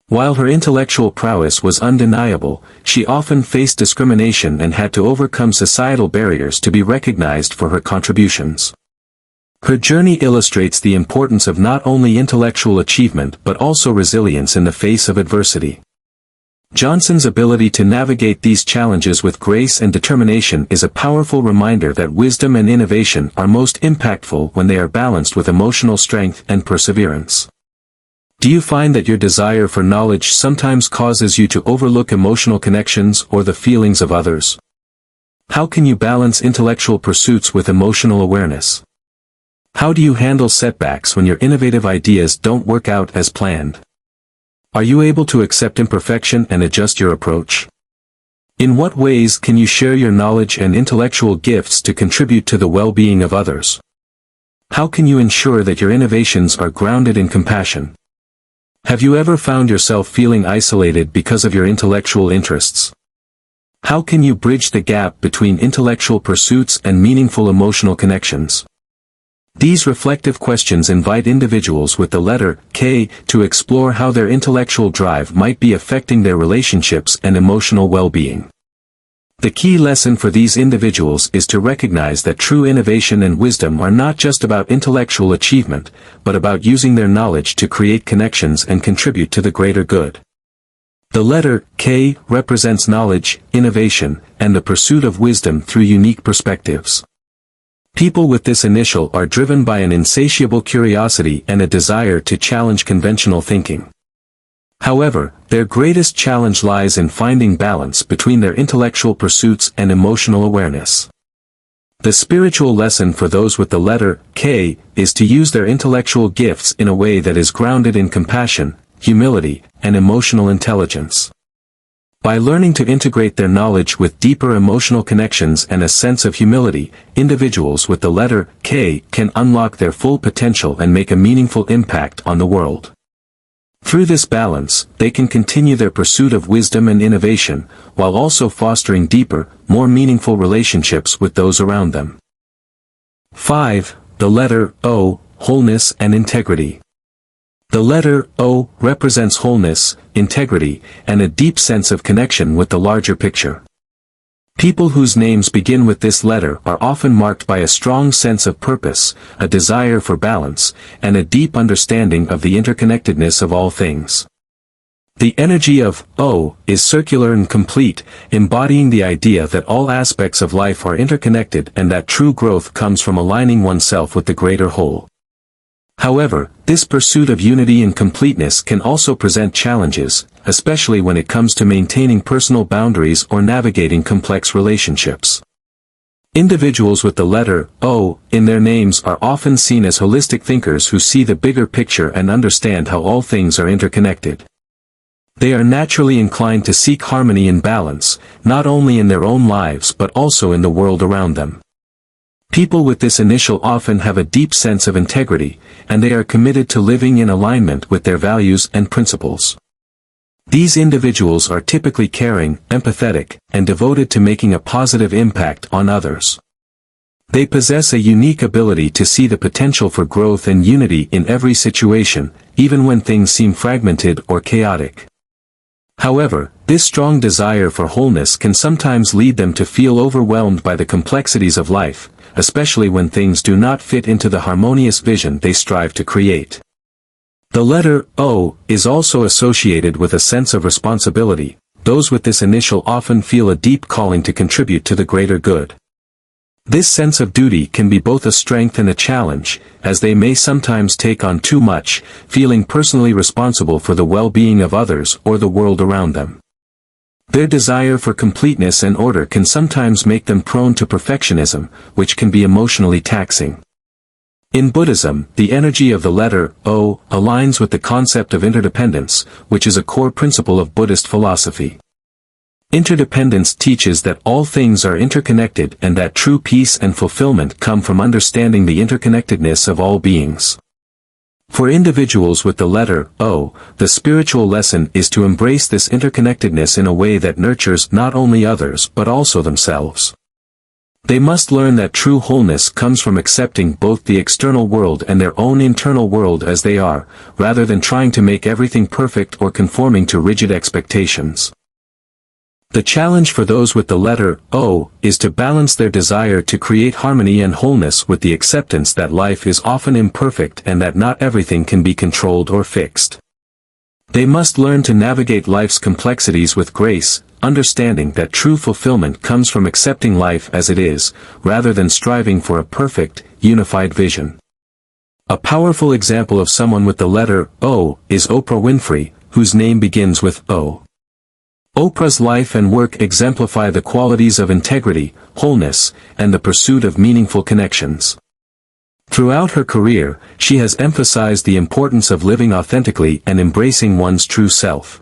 While her intellectual prowess was undeniable, she often faced discrimination and had to overcome societal barriers to be recognized for her contributions. Her journey illustrates the importance of not only intellectual achievement but also resilience in the face of adversity. Johnson's ability to navigate these challenges with grace and determination is a powerful reminder that wisdom and innovation are most impactful when they are balanced with emotional strength and perseverance. Do you find that your desire for knowledge sometimes causes you to overlook emotional connections or the feelings of others? How can you balance intellectual pursuits with emotional awareness? How do you handle setbacks when your innovative ideas don't work out as planned? Are you able to accept imperfection and adjust your approach? In what ways can you share your knowledge and intellectual gifts to contribute to the well-being of others? How can you ensure that your innovations are grounded in compassion? Have you ever found yourself feeling isolated because of your intellectual interests? How can you bridge the gap between intellectual pursuits and meaningful emotional connections? These reflective questions invite individuals with the letter K to explore how their intellectual drive might be affecting their relationships and emotional well-being. The key lesson for these individuals is to recognize that true innovation and wisdom are not just about intellectual achievement, but about using their knowledge to create connections and contribute to the greater good. The letter K represents knowledge, innovation, and the pursuit of wisdom through unique perspectives. People with this initial are driven by an insatiable curiosity and a desire to challenge conventional thinking. However, their greatest challenge lies in finding balance between their intellectual pursuits and emotional awareness. The spiritual lesson for those with the letter K is to use their intellectual gifts in a way that is grounded in compassion, humility, and emotional intelligence. By learning to integrate their knowledge with deeper emotional connections and a sense of humility, individuals with the letter K can unlock their full potential and make a meaningful impact on the world. Through this balance, they can continue their pursuit of wisdom and innovation, while also fostering deeper, more meaningful relationships with those around them. 5. The letter O, wholeness and integrity. The letter O represents wholeness, integrity, and a deep sense of connection with the larger picture. People whose names begin with this letter are often marked by a strong sense of purpose, a desire for balance, and a deep understanding of the interconnectedness of all things. The energy of O is circular and complete, embodying the idea that all aspects of life are interconnected and that true growth comes from aligning oneself with the greater whole. However, this pursuit of unity and completeness can also present challenges, especially when it comes to maintaining personal boundaries or navigating complex relationships. Individuals with the letter O in their names are often seen as holistic thinkers who see the bigger picture and understand how all things are interconnected. They are naturally inclined to seek harmony and balance, not only in their own lives but also in the world around them. People with this initial often have a deep sense of integrity, and they are committed to living in alignment with their values and principles. These individuals are typically caring, empathetic, and devoted to making a positive impact on others. They possess a unique ability to see the potential for growth and unity in every situation, even when things seem fragmented or chaotic. However, this strong desire for wholeness can sometimes lead them to feel overwhelmed by the complexities of life, especially when things do not fit into the harmonious vision they strive to create. The letter O is also associated with a sense of responsibility. Those with this initial often feel a deep calling to contribute to the greater good. This sense of duty can be both a strength and a challenge, as they may sometimes take on too much, feeling personally responsible for the well-being of others or the world around them. Their desire for completeness and order can sometimes make them prone to perfectionism, which can be emotionally taxing. In Buddhism, the energy of the letter O aligns with the concept of interdependence, which is a core principle of Buddhist philosophy. Interdependence teaches that all things are interconnected and that true peace and fulfillment come from understanding the interconnectedness of all beings. For individuals with the letter O, the spiritual lesson is to embrace this interconnectedness in a way that nurtures not only others but also themselves. They must learn that true wholeness comes from accepting both the external world and their own internal world as they are, rather than trying to make everything perfect or conforming to rigid expectations. The challenge for those with the letter O is to balance their desire to create harmony and wholeness with the acceptance that life is often imperfect and that not everything can be controlled or fixed. They must learn to navigate life's complexities with grace, understanding that true fulfillment comes from accepting life as it is, rather than striving for a perfect, unified vision. A powerful example of someone with the letter O is Oprah Winfrey, whose name begins with O. Oprah's life and work exemplify the qualities of integrity, wholeness, and the pursuit of meaningful connections. Throughout her career, she has emphasized the importance of living authentically and embracing one's true self.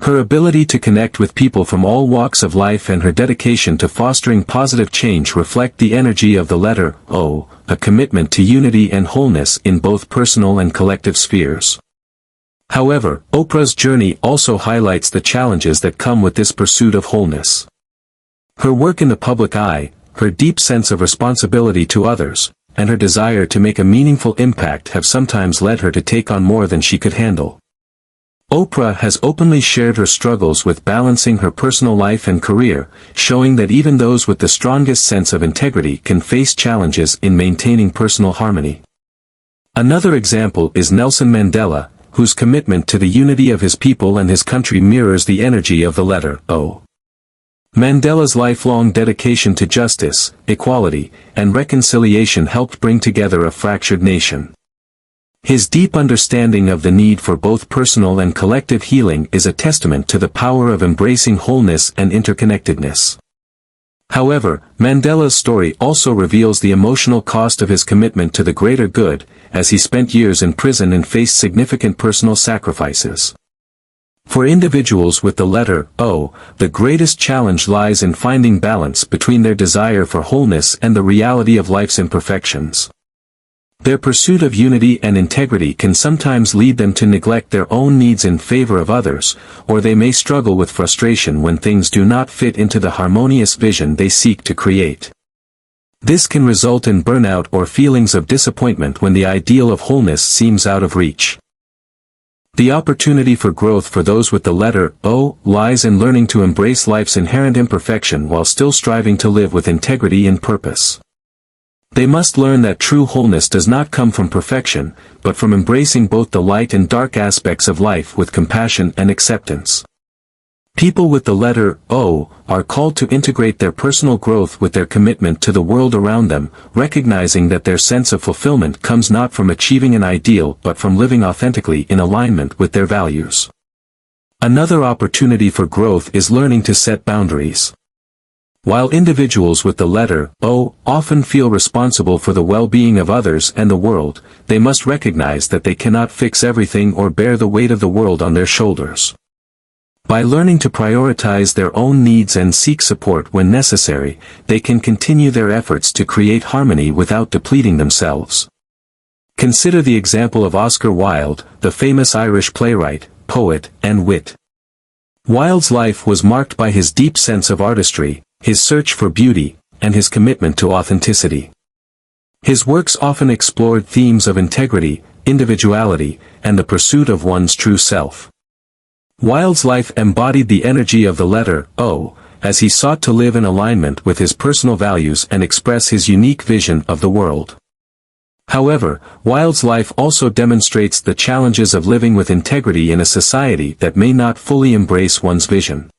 Her ability to connect with people from all walks of life and her dedication to fostering positive change reflect the energy of the letter O, a commitment to unity and wholeness in both personal and collective spheres. However, Oprah's journey also highlights the challenges that come with this pursuit of wholeness. Her work in the public eye, her deep sense of responsibility to others, and her desire to make a meaningful impact have sometimes led her to take on more than she could handle. Oprah has openly shared her struggles with balancing her personal life and career, showing that even those with the strongest sense of integrity can face challenges in maintaining personal harmony. Another example is Nelson Mandela, whose commitment to the unity of his people and his country mirrors the energy of the letter O. Mandela's lifelong dedication to justice, equality, and reconciliation helped bring together a fractured nation. His deep understanding of the need for both personal and collective healing is a testament to the power of embracing wholeness and interconnectedness. However, Mandela's story also reveals the emotional cost of his commitment to the greater good, as he spent years in prison and faced significant personal sacrifices. For individuals with the letter O, the greatest challenge lies in finding balance between their desire for wholeness and the reality of life's imperfections. Their pursuit of unity and integrity can sometimes lead them to neglect their own needs in favor of others, or they may struggle with frustration when things do not fit into the harmonious vision they seek to create. This can result in burnout or feelings of disappointment when the ideal of wholeness seems out of reach. The opportunity for growth for those with the letter O lies in learning to embrace life's inherent imperfection while still striving to live with integrity and purpose. They must learn that true wholeness does not come from perfection, but from embracing both the light and dark aspects of life with compassion and acceptance. People with the letter O are called to integrate their personal growth with their commitment to the world around them, recognizing that their sense of fulfillment comes not from achieving an ideal but from living authentically in alignment with their values. Another opportunity for growth is learning to set boundaries. While individuals with the letter O often feel responsible for the well-being of others and the world, they must recognize that they cannot fix everything or bear the weight of the world on their shoulders. By learning to prioritize their own needs and seek support when necessary, they can continue their efforts to create harmony without depleting themselves. Consider the example of Oscar Wilde, the famous Irish playwright, poet, and wit. Wilde's life was marked by his deep sense of artistry, his search for beauty, and his commitment to authenticity. His works often explored themes of integrity, individuality, and the pursuit of one's true self. Wilde's life embodied the energy of the letter O, as he sought to live in alignment with his personal values and express his unique vision of the world. However, Wilde's life also demonstrates the challenges of living with integrity in a society that may not fully embrace one's vision.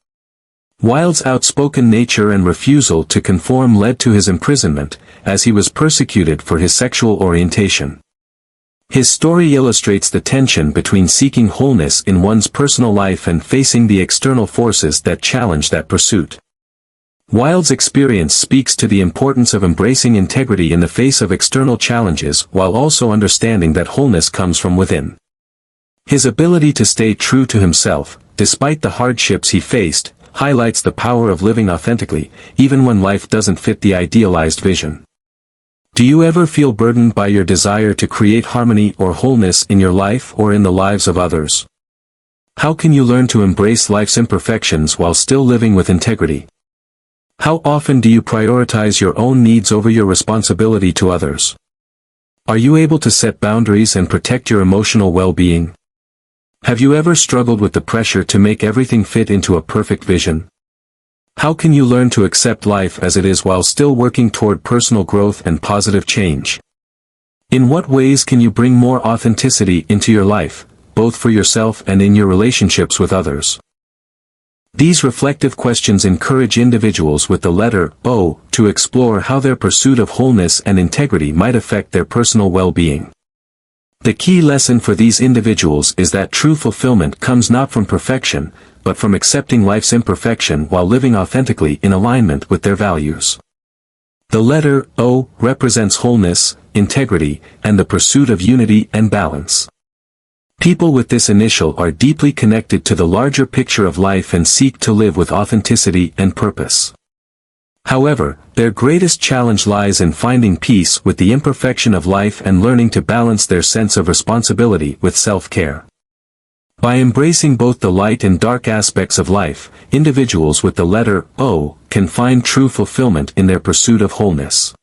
Wilde's outspoken nature and refusal to conform led to his imprisonment, as he was persecuted for his sexual orientation. His story illustrates the tension between seeking wholeness in one's personal life and facing the external forces that challenge that pursuit. Wilde's experience speaks to the importance of embracing integrity in the face of external challenges while also understanding that wholeness comes from within. His ability to stay true to himself, despite the hardships he faced, highlights the power of living authentically, even when life doesn't fit the idealized vision. Do you ever feel burdened by your desire to create harmony or wholeness in your life or in the lives of others? How can you learn to embrace life's imperfections while still living with integrity? How often do you prioritize your own needs over your responsibility to others? Are you able to set boundaries and protect your emotional well-being? Have you ever struggled with the pressure to make everything fit into a perfect vision? How can you learn to accept life as it is while still working toward personal growth and positive change? In what ways can you bring more authenticity into your life, both for yourself and in your relationships with others? These reflective questions encourage individuals with the letter O to explore how their pursuit of wholeness and integrity might affect their personal well-being. The key lesson for these individuals is that true fulfillment comes not from perfection, but from accepting life's imperfection while living authentically in alignment with their values. The letter O represents wholeness, integrity, and the pursuit of unity and balance. People with this initial are deeply connected to the larger picture of life and seek to live with authenticity and purpose. However, their greatest challenge lies in finding peace with the imperfection of life and learning to balance their sense of responsibility with self-care. By embracing both the light and dark aspects of life, individuals with the letter O can find true fulfillment in their pursuit of wholeness.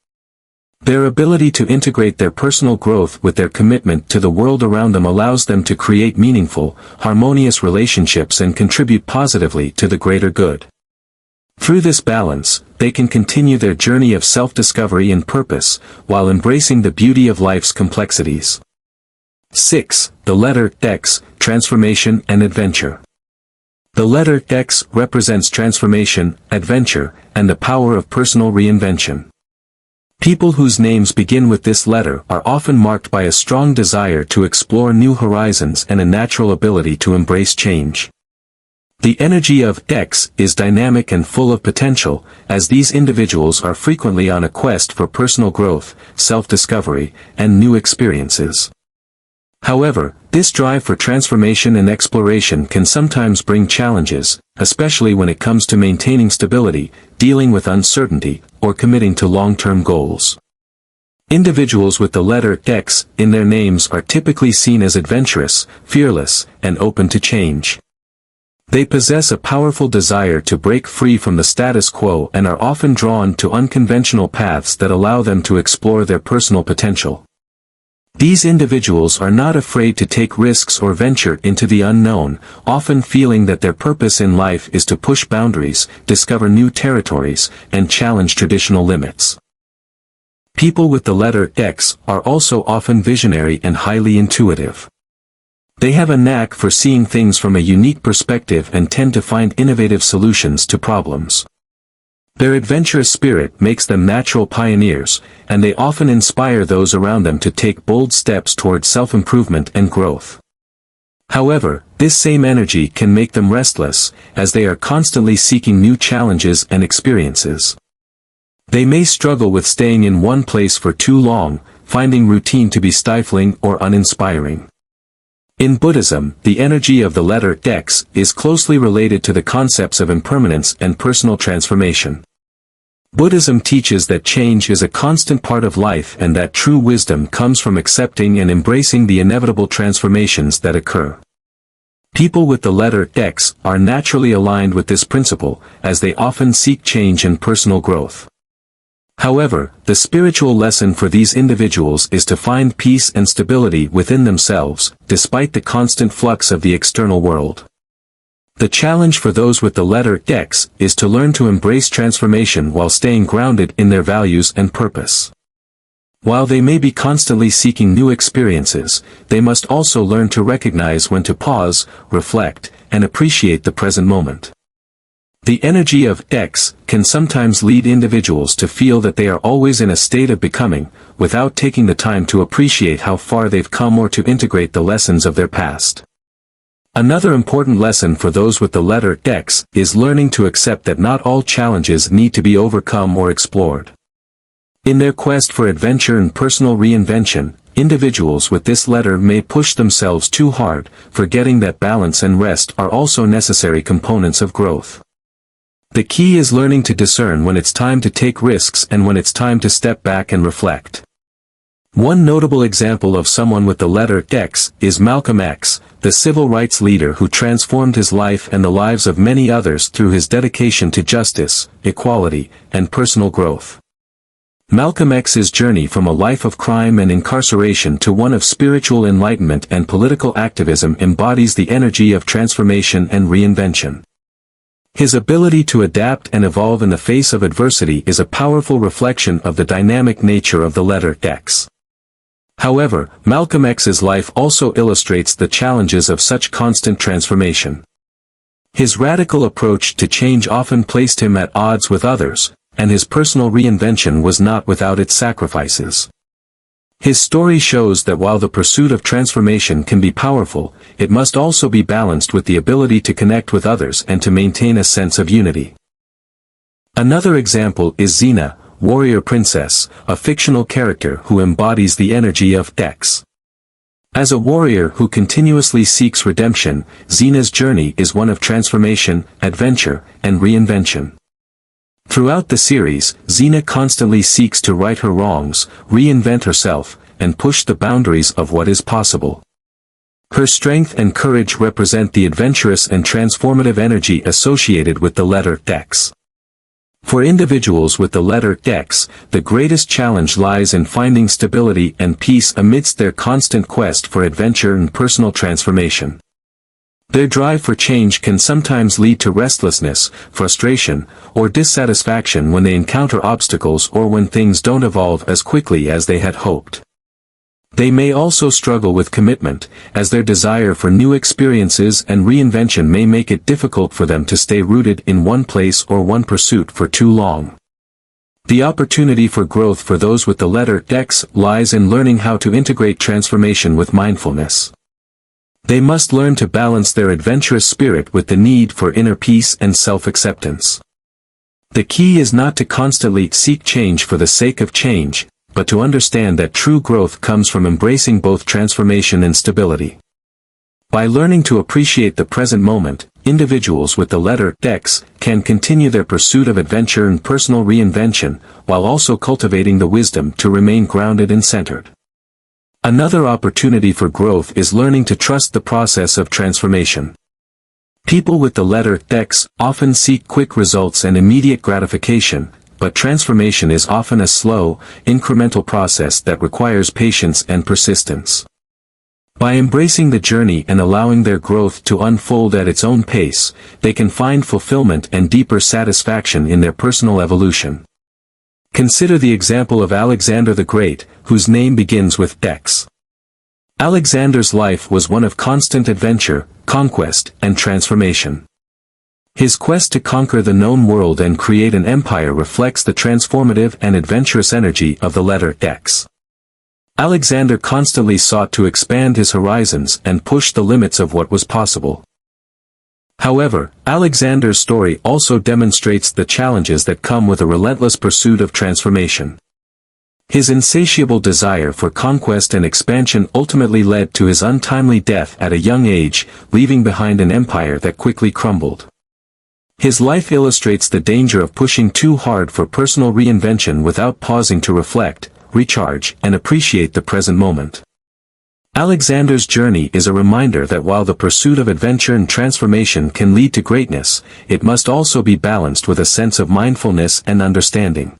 Their ability to integrate their personal growth with their commitment to the world around them allows them to create meaningful, harmonious relationships and contribute positively to the greater good. Through this balance, they can continue their journey of self-discovery and purpose, while embracing the beauty of life's complexities. 6. The letter X, transformation and adventure. The letter X represents transformation, adventure, and the power of personal reinvention. People whose names begin with this letter are often marked by a strong desire to explore new horizons and a natural ability to embrace change. The energy of X is dynamic and full of potential, as these individuals are frequently on a quest for personal growth, self-discovery, and new experiences. However, this drive for transformation and exploration can sometimes bring challenges, especially when it comes to maintaining stability, dealing with uncertainty, or committing to long-term goals. Individuals with the letter X in their names are typically seen as adventurous, fearless, and open to change. They possess a powerful desire to break free from the status quo and are often drawn to unconventional paths that allow them to explore their personal potential. These individuals are not afraid to take risks or venture into the unknown, often feeling that their purpose in life is to push boundaries, discover new territories, and challenge traditional limits. People with the letter X are also often visionary and highly intuitive. They have a knack for seeing things from a unique perspective and tend to find innovative solutions to problems. Their adventurous spirit makes them natural pioneers, and they often inspire those around them to take bold steps toward self-improvement and growth. However, this same energy can make them restless, as they are constantly seeking new challenges and experiences. They may struggle with staying in one place for too long, finding routine to be stifling or uninspiring. In Buddhism, the energy of the letter X is closely related to the concepts of impermanence and personal transformation. Buddhism teaches that change is a constant part of life and that true wisdom comes from accepting and embracing the inevitable transformations that occur. People with the letter X are naturally aligned with this principle, as they often seek change and personal growth. However, the spiritual lesson for these individuals is to find peace and stability within themselves, despite the constant flux of the external world. The challenge for those with the letter X is to learn to embrace transformation while staying grounded in their values and purpose. While they may be constantly seeking new experiences, they must also learn to recognize when to pause, reflect, and appreciate the present moment. The energy of X can sometimes lead individuals to feel that they are always in a state of becoming, without taking the time to appreciate how far they've come or to integrate the lessons of their past. Another important lesson for those with the letter X is learning to accept that not all challenges need to be overcome or explored. In their quest for adventure and personal reinvention, individuals with this letter may push themselves too hard, forgetting that balance and rest are also necessary components of growth. The key is learning to discern when it's time to take risks and when it's time to step back and reflect. One notable example of someone with the letter X is Malcolm X, the civil rights leader who transformed his life and the lives of many others through his dedication to justice, equality, and personal growth. Malcolm X's journey from a life of crime and incarceration to one of spiritual enlightenment and political activism embodies the energy of transformation and reinvention. His ability to adapt and evolve in the face of adversity is a powerful reflection of the dynamic nature of the letter X. However, Malcolm X's life also illustrates the challenges of such constant transformation. His radical approach to change often placed him at odds with others, and his personal reinvention was not without its sacrifices. His story shows that while the pursuit of transformation can be powerful, it must also be balanced with the ability to connect with others and to maintain a sense of unity. Another example is Xena, warrior princess, a fictional character who embodies the energy of X. As a warrior who continuously seeks redemption, Xena's journey is one of transformation, adventure, and reinvention. Throughout the series, Xena constantly seeks to right her wrongs, reinvent herself, and push the boundaries of what is possible. Her strength and courage represent the adventurous and transformative energy associated with the letter X. For individuals with the letter X, the greatest challenge lies in finding stability and peace amidst their constant quest for adventure and personal transformation. Their drive for change can sometimes lead to restlessness, frustration, or dissatisfaction when they encounter obstacles or when things don't evolve as quickly as they had hoped. They may also struggle with commitment, as their desire for new experiences and reinvention may make it difficult for them to stay rooted in one place or one pursuit for too long. The opportunity for growth for those with the letter X lies in learning how to integrate transformation with mindfulness. They must learn to balance their adventurous spirit with the need for inner peace and self-acceptance. The key is not to constantly seek change for the sake of change, but to understand that true growth comes from embracing both transformation and stability. By learning to appreciate the present moment, individuals with the letter X can continue their pursuit of adventure and personal reinvention, while also cultivating the wisdom to remain grounded and centered. Another opportunity for growth is learning to trust the process of transformation. People with the letter X often seek quick results and immediate gratification, but transformation is often a slow, incremental process that requires patience and persistence. By embracing the journey and allowing their growth to unfold at its own pace, they can find fulfillment and deeper satisfaction in their personal evolution. Consider the example of Alexander the Great, whose name begins with X. Alexander's life was one of constant adventure, conquest, and transformation. His quest to conquer the known world and create an empire reflects the transformative and adventurous energy of the letter X. Alexander constantly sought to expand his horizons and push the limits of what was possible. However, Alexander's story also demonstrates the challenges that come with a relentless pursuit of transformation. His insatiable desire for conquest and expansion ultimately led to his untimely death at a young age, leaving behind an empire that quickly crumbled. His life illustrates the danger of pushing too hard for personal reinvention without pausing to reflect, recharge, and appreciate the present moment. Alexander's journey is a reminder that while the pursuit of adventure and transformation can lead to greatness, it must also be balanced with a sense of mindfulness and understanding.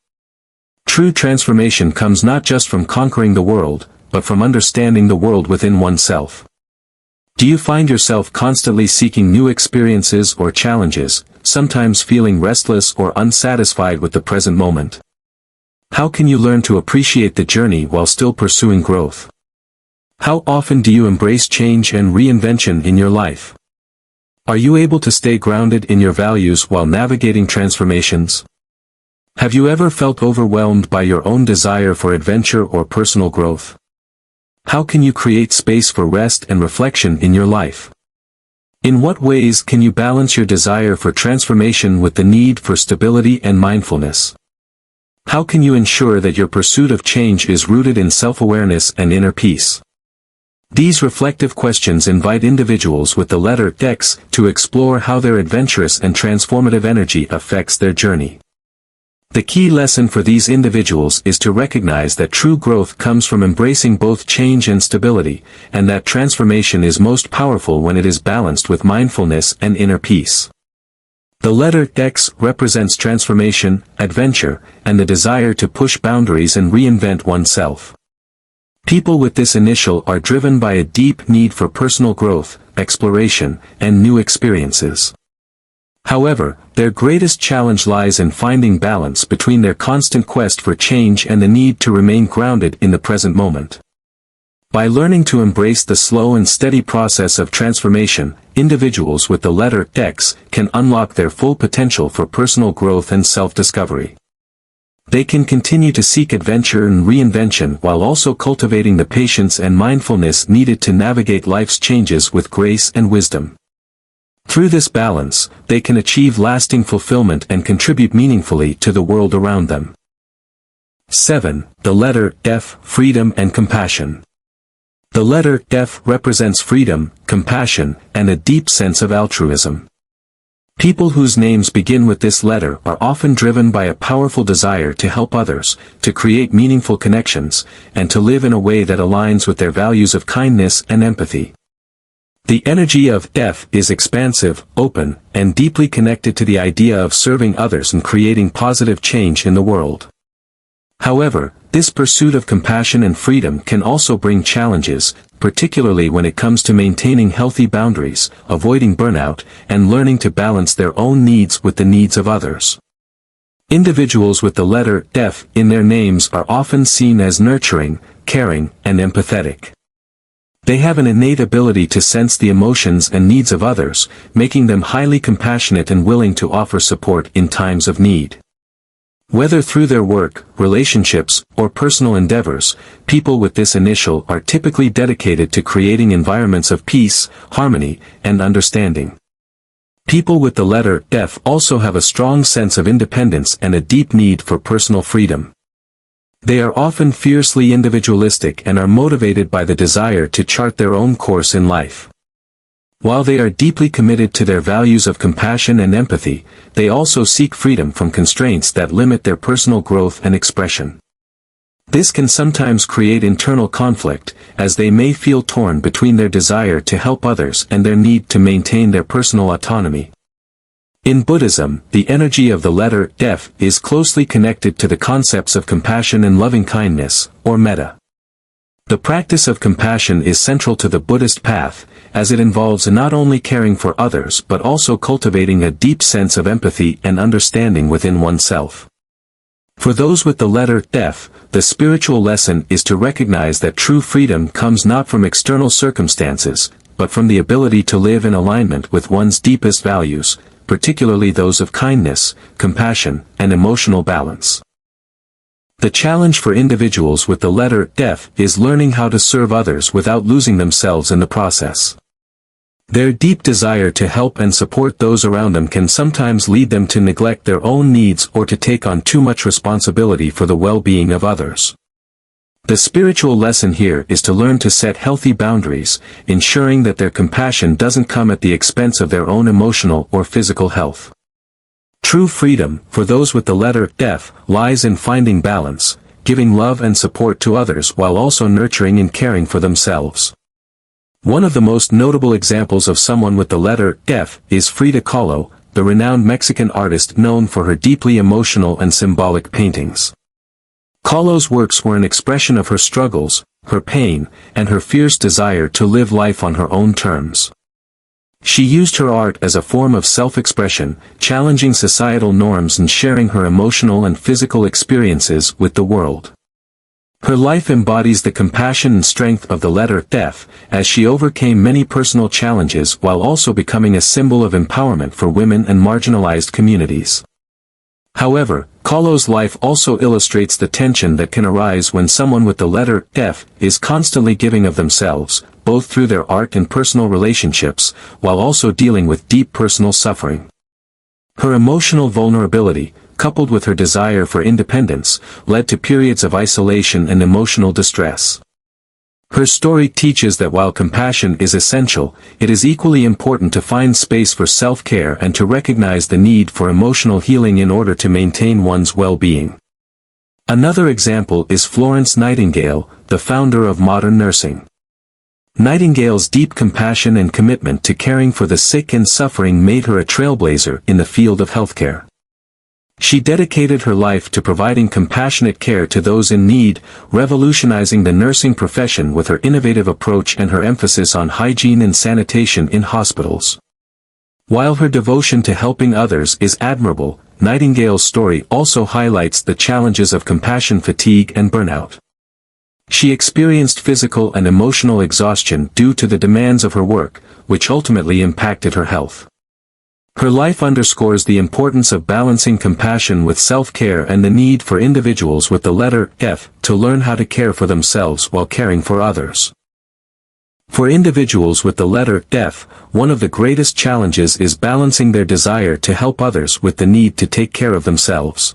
True transformation comes not just from conquering the world, but from understanding the world within oneself. Do you find yourself constantly seeking new experiences or challenges, sometimes feeling restless or unsatisfied with the present moment? How can you learn to appreciate the journey while still pursuing growth? How often do you embrace change and reinvention in your life? Are you able to stay grounded in your values while navigating transformations? Have you ever felt overwhelmed by your own desire for adventure or personal growth? How can you create space for rest and reflection in your life? In what ways can you balance your desire for transformation with the need for stability and mindfulness? How can you ensure that your pursuit of change is rooted in self-awareness and inner peace? These reflective questions invite individuals with the letter X to explore how their adventurous and transformative energy affects their journey. The key lesson for these individuals is to recognize that true growth comes from embracing both change and stability, and that transformation is most powerful when it is balanced with mindfulness and inner peace. The letter X represents transformation, adventure, and the desire to push boundaries and reinvent oneself. People with this initial are driven by a deep need for personal growth, exploration, and new experiences. However, their greatest challenge lies in finding balance between their constant quest for change and the need to remain grounded in the present moment. By learning to embrace the slow and steady process of transformation, individuals with the letter X can unlock their full potential for personal growth and self-discovery. They can continue to seek adventure and reinvention while also cultivating the patience and mindfulness needed to navigate life's changes with grace and wisdom. Through this balance, they can achieve lasting fulfillment and contribute meaningfully to the world around them. 7. The letter F, freedom and compassion. The letter F represents freedom, compassion, and a deep sense of altruism. People whose names begin with this letter are often driven by a powerful desire to help others, to create meaningful connections, and to live in a way that aligns with their values of kindness and empathy. The energy of F is expansive, open, and deeply connected to the idea of serving others and creating positive change in the world. However, this pursuit of compassion and freedom can also bring challenges, particularly when it comes to maintaining healthy boundaries, avoiding burnout, and learning to balance their own needs with the needs of others. Individuals with the letter F in their names are often seen as nurturing, caring, and empathetic. They have an innate ability to sense the emotions and needs of others, making them highly compassionate and willing to offer support in times of need. Whether through their work, relationships, or personal endeavors, people with this initial are typically dedicated to creating environments of peace, harmony, and understanding. People with the letter F also have a strong sense of independence and a deep need for personal freedom. They are often fiercely individualistic and are motivated by the desire to chart their own course in life. While they are deeply committed to their values of compassion and empathy, they also seek freedom from constraints that limit their personal growth and expression. This can sometimes create internal conflict, as they may feel torn between their desire to help others and their need to maintain their personal autonomy. In Buddhism, the energy of the letter F is closely connected to the concepts of compassion and loving-kindness, or metta. The practice of compassion is central to the Buddhist path, as it involves not only caring for others but also cultivating a deep sense of empathy and understanding within oneself. For those with the letter F, the spiritual lesson is to recognize that true freedom comes not from external circumstances, but from the ability to live in alignment with one's deepest values, particularly those of kindness, compassion, and emotional balance. The challenge for individuals with the letter F is learning how to serve others without losing themselves in the process. Their deep desire to help and support those around them can sometimes lead them to neglect their own needs or to take on too much responsibility for the well-being of others. The spiritual lesson here is to learn to set healthy boundaries, ensuring that their compassion doesn't come at the expense of their own emotional or physical health. True freedom, for those with the letter F, lies in finding balance, giving love and support to others while also nurturing and caring for themselves. One of the most notable examples of someone with the letter F is Frida Kahlo, the renowned Mexican artist known for her deeply emotional and symbolic paintings. Kahlo's works were an expression of her struggles, her pain, and her fierce desire to live life on her own terms. She used her art as a form of self-expression, challenging societal norms and sharing her emotional and physical experiences with the world. Her life embodies the compassion and strength of the letter F, as she overcame many personal challenges while also becoming a symbol of empowerment for women and marginalized communities. However, Kahlo's life also illustrates the tension that can arise when someone with the letter F is constantly giving of themselves, both through their art and personal relationships, while also dealing with deep personal suffering. Her emotional vulnerability, coupled with her desire for independence, led to periods of isolation and emotional distress. Her story teaches that while compassion is essential, it is equally important to find space for self-care and to recognize the need for emotional healing in order to maintain one's well-being. Another example is Florence Nightingale, the founder of modern nursing. Nightingale's deep compassion and commitment to caring for the sick and suffering made her a trailblazer in the field of healthcare. She dedicated her life to providing compassionate care to those in need, revolutionizing the nursing profession with her innovative approach and her emphasis on hygiene and sanitation in hospitals. While her devotion to helping others is admirable, Nightingale's story also highlights the challenges of compassion fatigue and burnout. She experienced physical and emotional exhaustion due to the demands of her work, which ultimately impacted her health. Her life underscores the importance of balancing compassion with self-care and the need for individuals with the letter F to learn how to care for themselves while caring for others. For individuals with the letter F, one of the greatest challenges is balancing their desire to help others with the need to take care of themselves.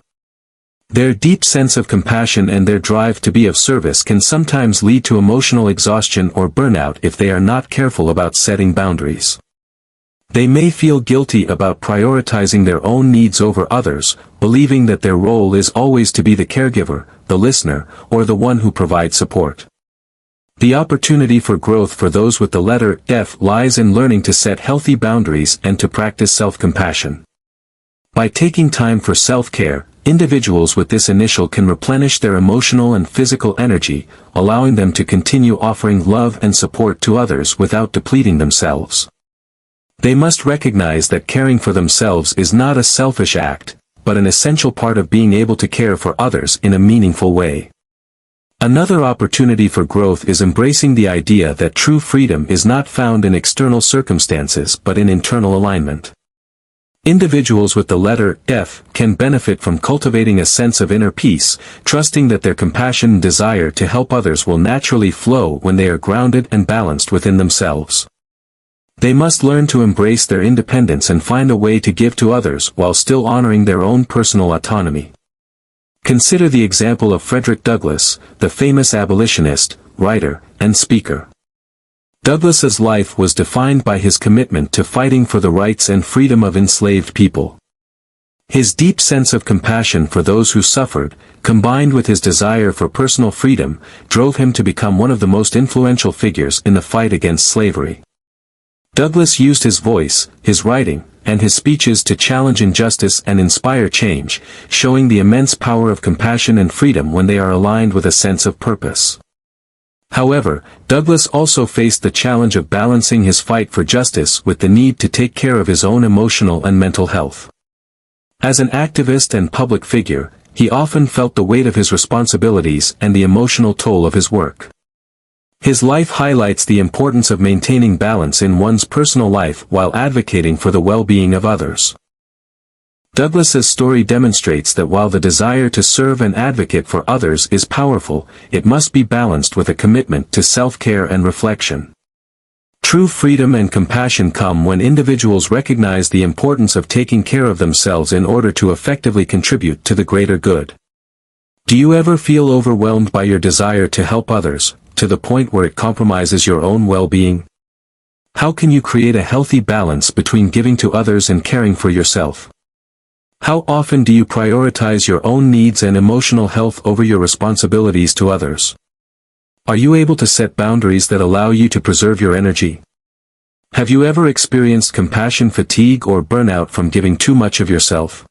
Their deep sense of compassion and their drive to be of service can sometimes lead to emotional exhaustion or burnout if they are not careful about setting boundaries. They may feel guilty about prioritizing their own needs over others, believing that their role is always to be the caregiver, the listener, or the one who provides support. The opportunity for growth for those with the letter F lies in learning to set healthy boundaries and to practice self-compassion. By taking time for self-care, individuals with this initial can replenish their emotional and physical energy, allowing them to continue offering love and support to others without depleting themselves. They must recognize that caring for themselves is not a selfish act, but an essential part of being able to care for others in a meaningful way. Another opportunity for growth is embracing the idea that true freedom is not found in external circumstances but in internal alignment. Individuals with the letter F can benefit from cultivating a sense of inner peace, trusting that their compassion and desire to help others will naturally flow when they are grounded and balanced within themselves. They must learn to embrace their independence and find a way to give to others while still honoring their own personal autonomy. Consider the example of Frederick Douglass, the famous abolitionist, writer, and speaker. Douglass's life was defined by his commitment to fighting for the rights and freedom of enslaved people. His deep sense of compassion for those who suffered, combined with his desire for personal freedom, drove him to become one of the most influential figures in the fight against slavery. Douglass used his voice, his writing, and his speeches to challenge injustice and inspire change, showing the immense power of compassion and freedom when they are aligned with a sense of purpose. However, Douglass also faced the challenge of balancing his fight for justice with the need to take care of his own emotional and mental health. As an activist and public figure, he often felt the weight of his responsibilities and the emotional toll of his work. His life highlights the importance of maintaining balance in one's personal life while advocating for the well-being of others. Douglass's story demonstrates that while the desire to serve and advocate for others is powerful, it must be balanced with a commitment to self-care and reflection. True freedom and compassion come when individuals recognize the importance of taking care of themselves in order to effectively contribute to the greater good. Do you ever feel overwhelmed by your desire to help others, to the point where it compromises your own well-being? How can you create a healthy balance between giving to others and caring for yourself? How often do you prioritize your own needs and emotional health over your responsibilities to others? Are you able to set boundaries that allow you to preserve your energy? Have you ever experienced compassion fatigue or burnout from giving too much of yourself?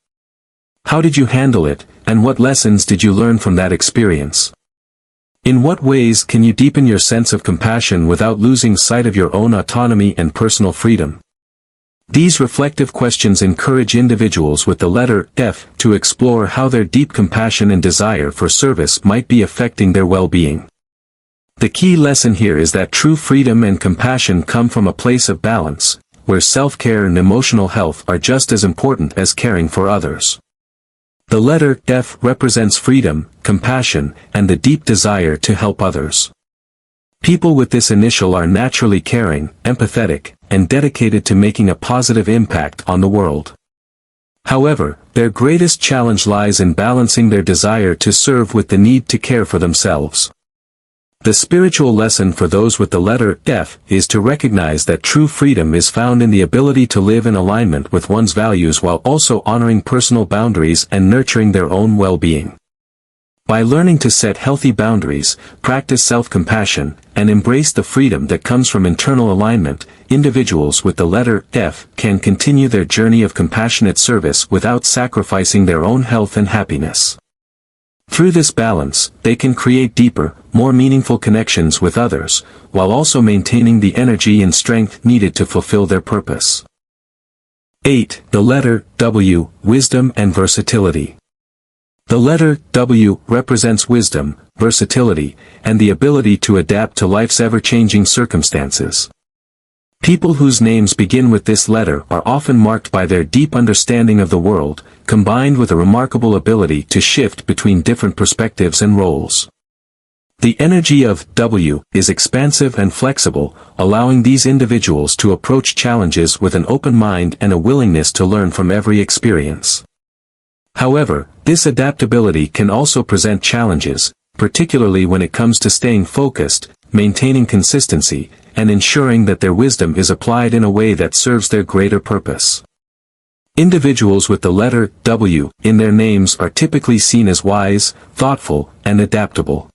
How did you handle it, and what lessons did you learn from that experience? In what ways can you deepen your sense of compassion without losing sight of your own autonomy and personal freedom? These reflective questions encourage individuals with the letter F to explore how their deep compassion and desire for service might be affecting their well-being. The key lesson here is that true freedom and compassion come from a place of balance, where self-care and emotional health are just as important as caring for others. The letter F represents freedom, compassion, and the deep desire to help others. People with this initial are naturally caring, empathetic, and dedicated to making a positive impact on the world. However, their greatest challenge lies in balancing their desire to serve with the need to care for themselves. The spiritual lesson for those with the letter F is to recognize that true freedom is found in the ability to live in alignment with one's values while also honoring personal boundaries and nurturing their own well-being. By learning to set healthy boundaries, practice self-compassion, and embrace the freedom that comes from internal alignment, individuals with the letter F can continue their journey of compassionate service without sacrificing their own health and happiness. Through this balance, they can create deeper, more meaningful connections with others, while also maintaining the energy and strength needed to fulfill their purpose. 8. The letter W, wisdom and versatility. The letter W represents wisdom, versatility, and the ability to adapt to life's ever-changing circumstances. People whose names begin with this letter are often marked by their deep understanding of the world, combined with a remarkable ability to shift between different perspectives and roles. The energy of W is expansive and flexible, allowing these individuals to approach challenges with an open mind and a willingness to learn from every experience. However, this adaptability can also present challenges, particularly when it comes to staying focused, maintaining consistency, and ensuring that their wisdom is applied in a way that serves their greater purpose. Individuals with the letter W in their names are typically seen as wise, thoughtful, and adaptable.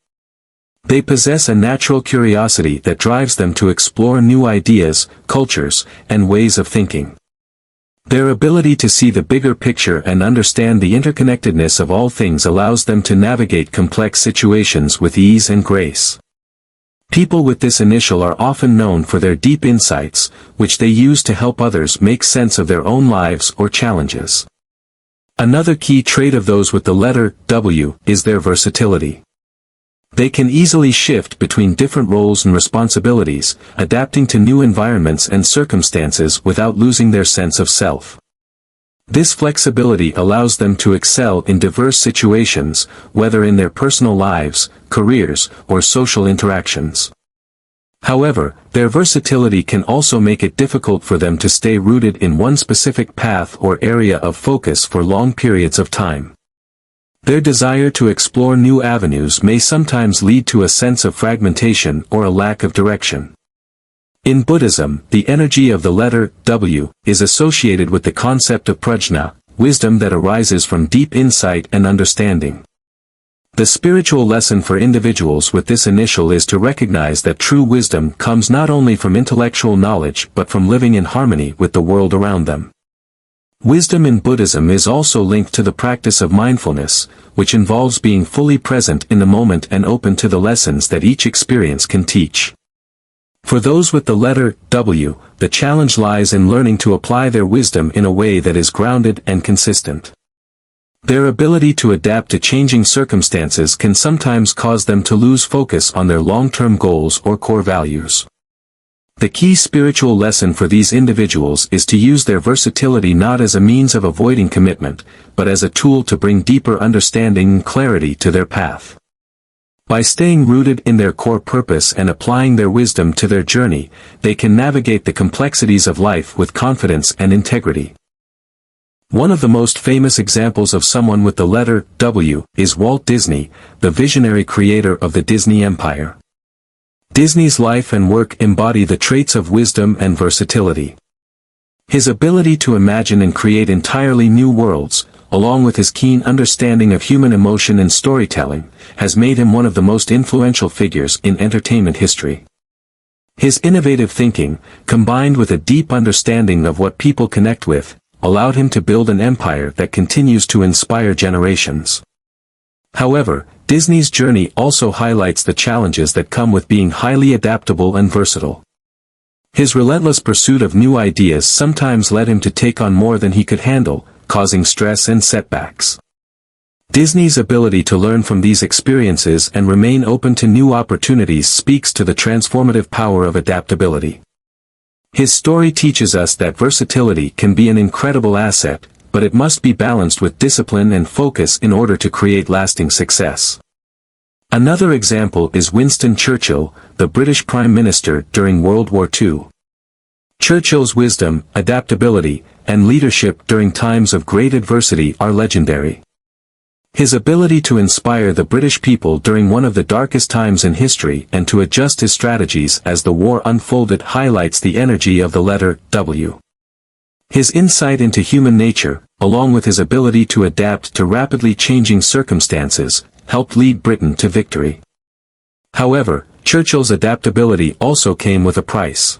They possess a natural curiosity that drives them to explore new ideas, cultures, and ways of thinking. Their ability to see the bigger picture and understand the interconnectedness of all things allows them to navigate complex situations with ease and grace. People with this initial are often known for their deep insights, which they use to help others make sense of their own lives or challenges. Another key trait of those with the letter W is their versatility. They can easily shift between different roles and responsibilities, adapting to new environments and circumstances without losing their sense of self. This flexibility allows them to excel in diverse situations, whether in their personal lives, careers, or social interactions. However, their versatility can also make it difficult for them to stay rooted in one specific path or area of focus for long periods of time. Their desire to explore new avenues may sometimes lead to a sense of fragmentation or a lack of direction. In Buddhism, the energy of the letter W is associated with the concept of prajna, wisdom that arises from deep insight and understanding. The spiritual lesson for individuals with this initial is to recognize that true wisdom comes not only from intellectual knowledge but from living in harmony with the world around them. Wisdom in Buddhism is also linked to the practice of mindfulness, which involves being fully present in the moment and open to the lessons that each experience can teach. For those with the letter W, the challenge lies in learning to apply their wisdom in a way that is grounded and consistent. Their ability to adapt to changing circumstances can sometimes cause them to lose focus on their long-term goals or core values. The key spiritual lesson for these individuals is to use their versatility not as a means of avoiding commitment, but as a tool to bring deeper understanding and clarity to their path. By staying rooted in their core purpose and applying their wisdom to their journey, they can navigate the complexities of life with confidence and integrity. One of the most famous examples of someone with the letter W is Walt Disney, the visionary creator of the Disney Empire. Disney's life and work embody the traits of wisdom and versatility. His ability to imagine and create entirely new worlds, along with his keen understanding of human emotion and storytelling, has made him one of the most influential figures in entertainment history. His innovative thinking, combined with a deep understanding of what people connect with, allowed him to build an empire that continues to inspire generations. However, Disney's journey also highlights the challenges that come with being highly adaptable and versatile. His relentless pursuit of new ideas sometimes led him to take on more than he could handle, causing stress and setbacks. Disney's ability to learn from these experiences and remain open to new opportunities speaks to the transformative power of adaptability. His story teaches us that versatility can be an incredible asset, but it must be balanced with discipline and focus in order to create lasting success. Another example is Winston Churchill, the British Prime Minister during World War II. Churchill's wisdom, adaptability, and leadership during times of great adversity are legendary. His ability to inspire the British people during one of the darkest times in history and to adjust his strategies as the war unfolded highlights the energy of the letter W. His insight into human nature, along with his ability to adapt to rapidly changing circumstances, helped lead Britain to victory. However, Churchill's adaptability also came with a price.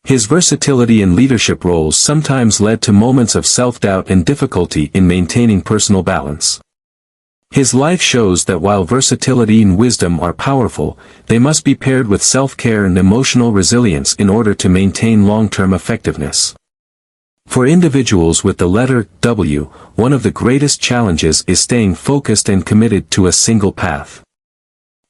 His versatility in leadership roles sometimes led to moments of self-doubt and difficulty in maintaining personal balance. His life shows that while versatility and wisdom are powerful, they must be paired with self-care and emotional resilience in order to maintain long-term effectiveness. For individuals with the letter W, one of the greatest challenges is staying focused and committed to a single path.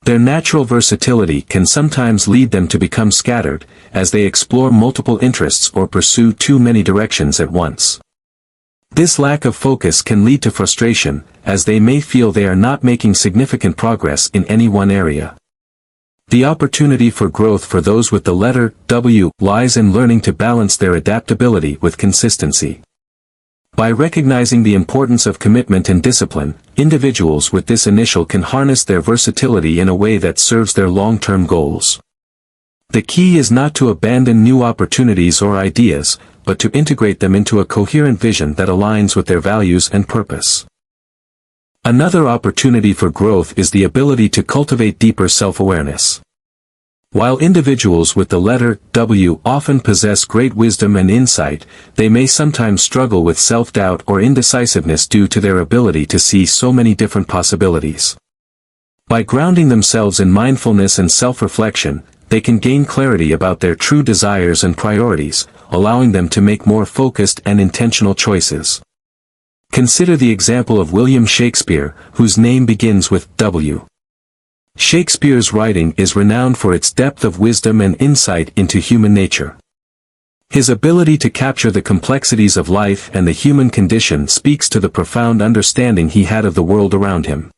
Their natural versatility can sometimes lead them to become scattered, as they explore multiple interests or pursue too many directions at once. This lack of focus can lead to frustration, as they may feel they are not making significant progress in any one area. The opportunity for growth for those with the letter W lies in learning to balance their adaptability with consistency. By recognizing the importance of commitment and discipline, individuals with this initial can harness their versatility in a way that serves their long-term goals. The key is not to abandon new opportunities or ideas, but to integrate them into a coherent vision that aligns with their values and purpose. Another opportunity for growth is the ability to cultivate deeper self-awareness. While individuals with the letter W often possess great wisdom and insight, they may sometimes struggle with self-doubt or indecisiveness due to their ability to see so many different possibilities. By grounding themselves in mindfulness and self-reflection, they can gain clarity about their true desires and priorities, allowing them to make more focused and intentional choices. Consider the example of William Shakespeare, whose name begins with W. Shakespeare's writing is renowned for its depth of wisdom and insight into human nature. His ability to capture the complexities of life and the human condition speaks to the profound understanding he had of the world around him.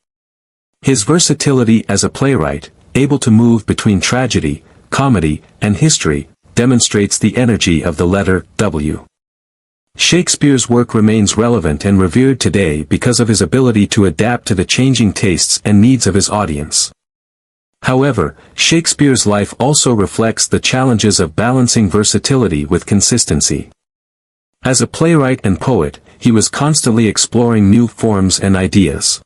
His versatility as a playwright, able to move between tragedy, comedy, and history, demonstrates the energy of the letter W. Shakespeare's work remains relevant and revered today because of his ability to adapt to the changing tastes and needs of his audience. However, Shakespeare's life also reflects the challenges of balancing versatility with consistency. As a playwright and poet, he was constantly exploring new forms and ideas.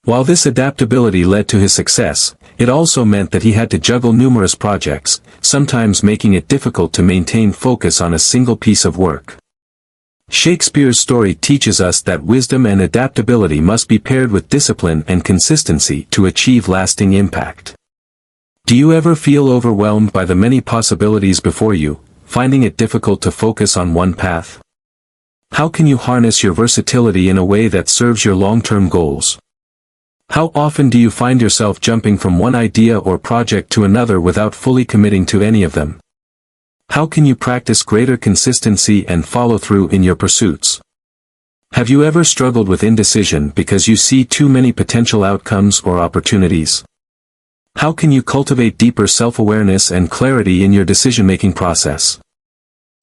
While this adaptability led to his success, it also meant that he had to juggle numerous projects, sometimes making it difficult to maintain focus on a single piece of work. Shakespeare's story teaches us that wisdom and adaptability must be paired with discipline and consistency to achieve lasting impact. Do you ever feel overwhelmed by the many possibilities before you, finding it difficult to focus on one path? How can you harness your versatility in a way that serves your long-term goals? How often do you find yourself jumping from one idea or project to another without fully committing to any of them? How can you practice greater consistency and follow through in your pursuits? Have you ever struggled with indecision because you see too many potential outcomes or opportunities? How can you cultivate deeper self-awareness and clarity in your decision-making process?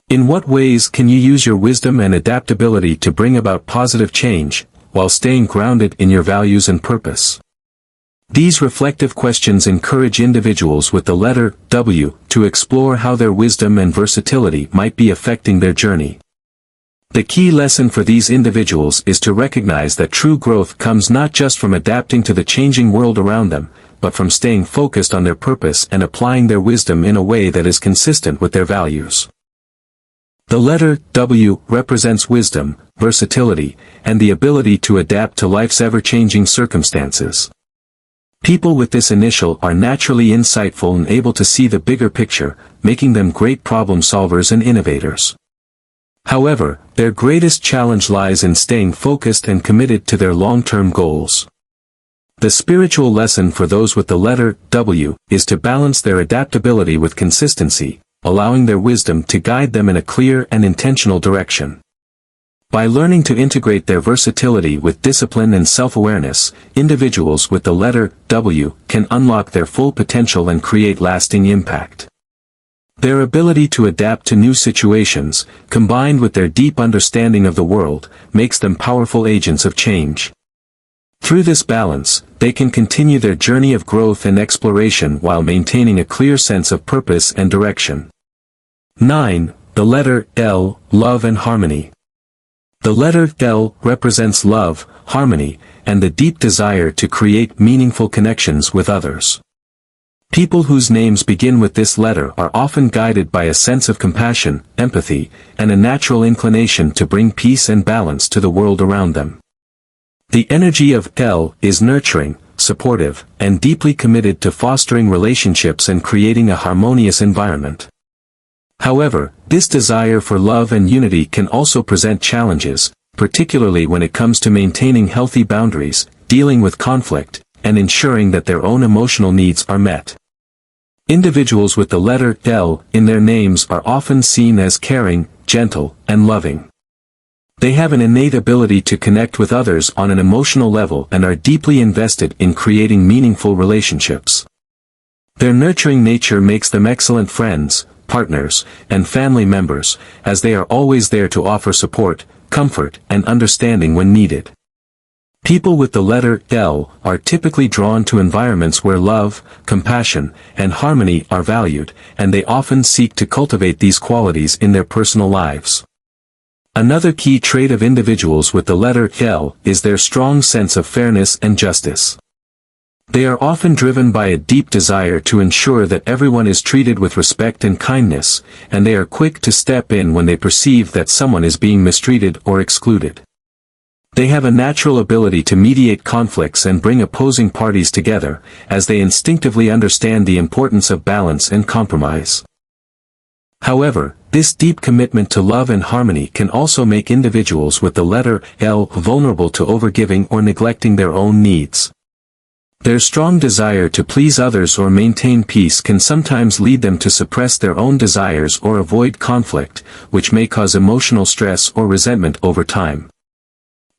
In what ways can you use your wisdom and adaptability to bring about positive change, while staying grounded in your values and purpose? These reflective questions encourage individuals with the letter W to explore how their wisdom and versatility might be affecting their journey. The key lesson for these individuals is to recognize that true growth comes not just from adapting to the changing world around them, but from staying focused on their purpose and applying their wisdom in a way that is consistent with their values. The letter W represents wisdom, versatility, and the ability to adapt to life's ever-changing circumstances. People with this initial are naturally insightful and able to see the bigger picture, making them great problem solvers and innovators. However, their greatest challenge lies in staying focused and committed to their long-term goals. The spiritual lesson for those with the letter W is to balance their adaptability with consistency, allowing their wisdom to guide them in a clear and intentional direction. By learning to integrate their versatility with discipline and self-awareness, individuals with the letter W can unlock their full potential and create lasting impact. Their ability to adapt to new situations, combined with their deep understanding of the world, makes them powerful agents of change. Through this balance, they can continue their journey of growth and exploration while maintaining a clear sense of purpose and direction. 9. The letter L, love and harmony. The letter L represents love, harmony, and the deep desire to create meaningful connections with others. People whose names begin with this letter are often guided by a sense of compassion, empathy, and a natural inclination to bring peace and balance to the world around them. The energy of L is nurturing, supportive, and deeply committed to fostering relationships and creating a harmonious environment. However, this desire for love and unity can also present challenges, particularly when it comes to maintaining healthy boundaries, dealing with conflict, and ensuring that their own emotional needs are met. Individuals with the letter L in their names are often seen as caring, gentle, and loving. They have an innate ability to connect with others on an emotional level and are deeply invested in creating meaningful relationships. Their nurturing nature makes them excellent friends, partners, and family members, as they are always there to offer support, comfort, and understanding when needed. People with the letter L are typically drawn to environments where love, compassion, and harmony are valued, and they often seek to cultivate these qualities in their personal lives. Another key trait of individuals with the letter L is their strong sense of fairness and justice. They are often driven by a deep desire to ensure that everyone is treated with respect and kindness, and they are quick to step in when they perceive that someone is being mistreated or excluded. They have a natural ability to mediate conflicts and bring opposing parties together, as they instinctively understand the importance of balance and compromise. However, this deep commitment to love and harmony can also make individuals with the letter L vulnerable to overgiving or neglecting their own needs. Their strong desire to please others or maintain peace can sometimes lead them to suppress their own desires or avoid conflict, which may cause emotional stress or resentment over time.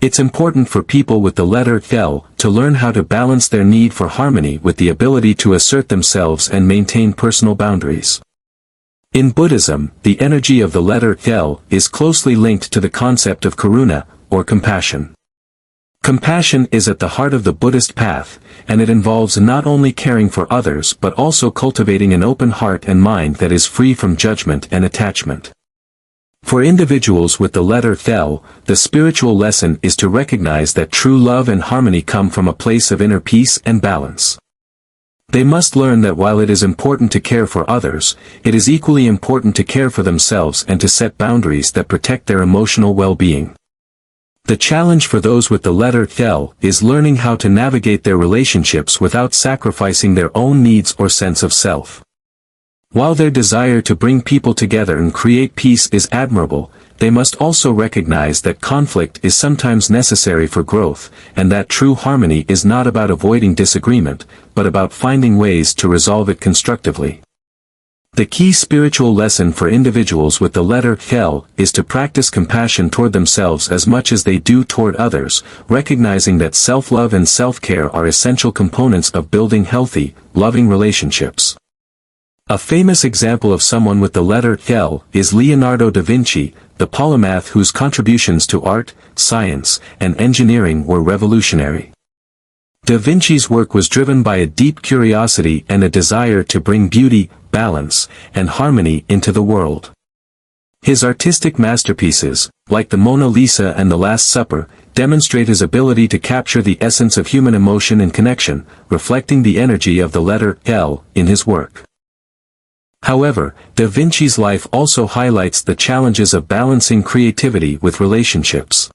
It's important for people with the letter L to learn how to balance their need for harmony with the ability to assert themselves and maintain personal boundaries. In Buddhism, the energy of the letter L is closely linked to the concept of karuna, or compassion. Compassion is at the heart of the Buddhist path, and it involves not only caring for others but also cultivating an open heart and mind that is free from judgment and attachment. For individuals with the letter L, the spiritual lesson is to recognize that true love and harmony come from a place of inner peace and balance. They must learn that while it is important to care for others, it is equally important to care for themselves and to set boundaries that protect their emotional well-being. The challenge for those with the letter L is learning how to navigate their relationships without sacrificing their own needs or sense of self. While their desire to bring people together and create peace is admirable, they must also recognize that conflict is sometimes necessary for growth, and that true harmony is not about avoiding disagreement, but about finding ways to resolve it constructively. The key spiritual lesson for individuals with the letter L is to practice compassion toward themselves as much as they do toward others, recognizing that self-love and self-care are essential components of building healthy, loving relationships. A famous example of someone with the letter L is Leonardo da Vinci, the polymath whose contributions to art, science, and engineering were revolutionary. Da Vinci's work was driven by a deep curiosity and a desire to bring beauty, balance, and harmony into the world. His artistic masterpieces, like the Mona Lisa and the Last Supper, demonstrate his ability to capture the essence of human emotion and connection, reflecting the energy of the letter L in his work. However, Da Vinci's life also highlights the challenges of balancing creativity with relationships.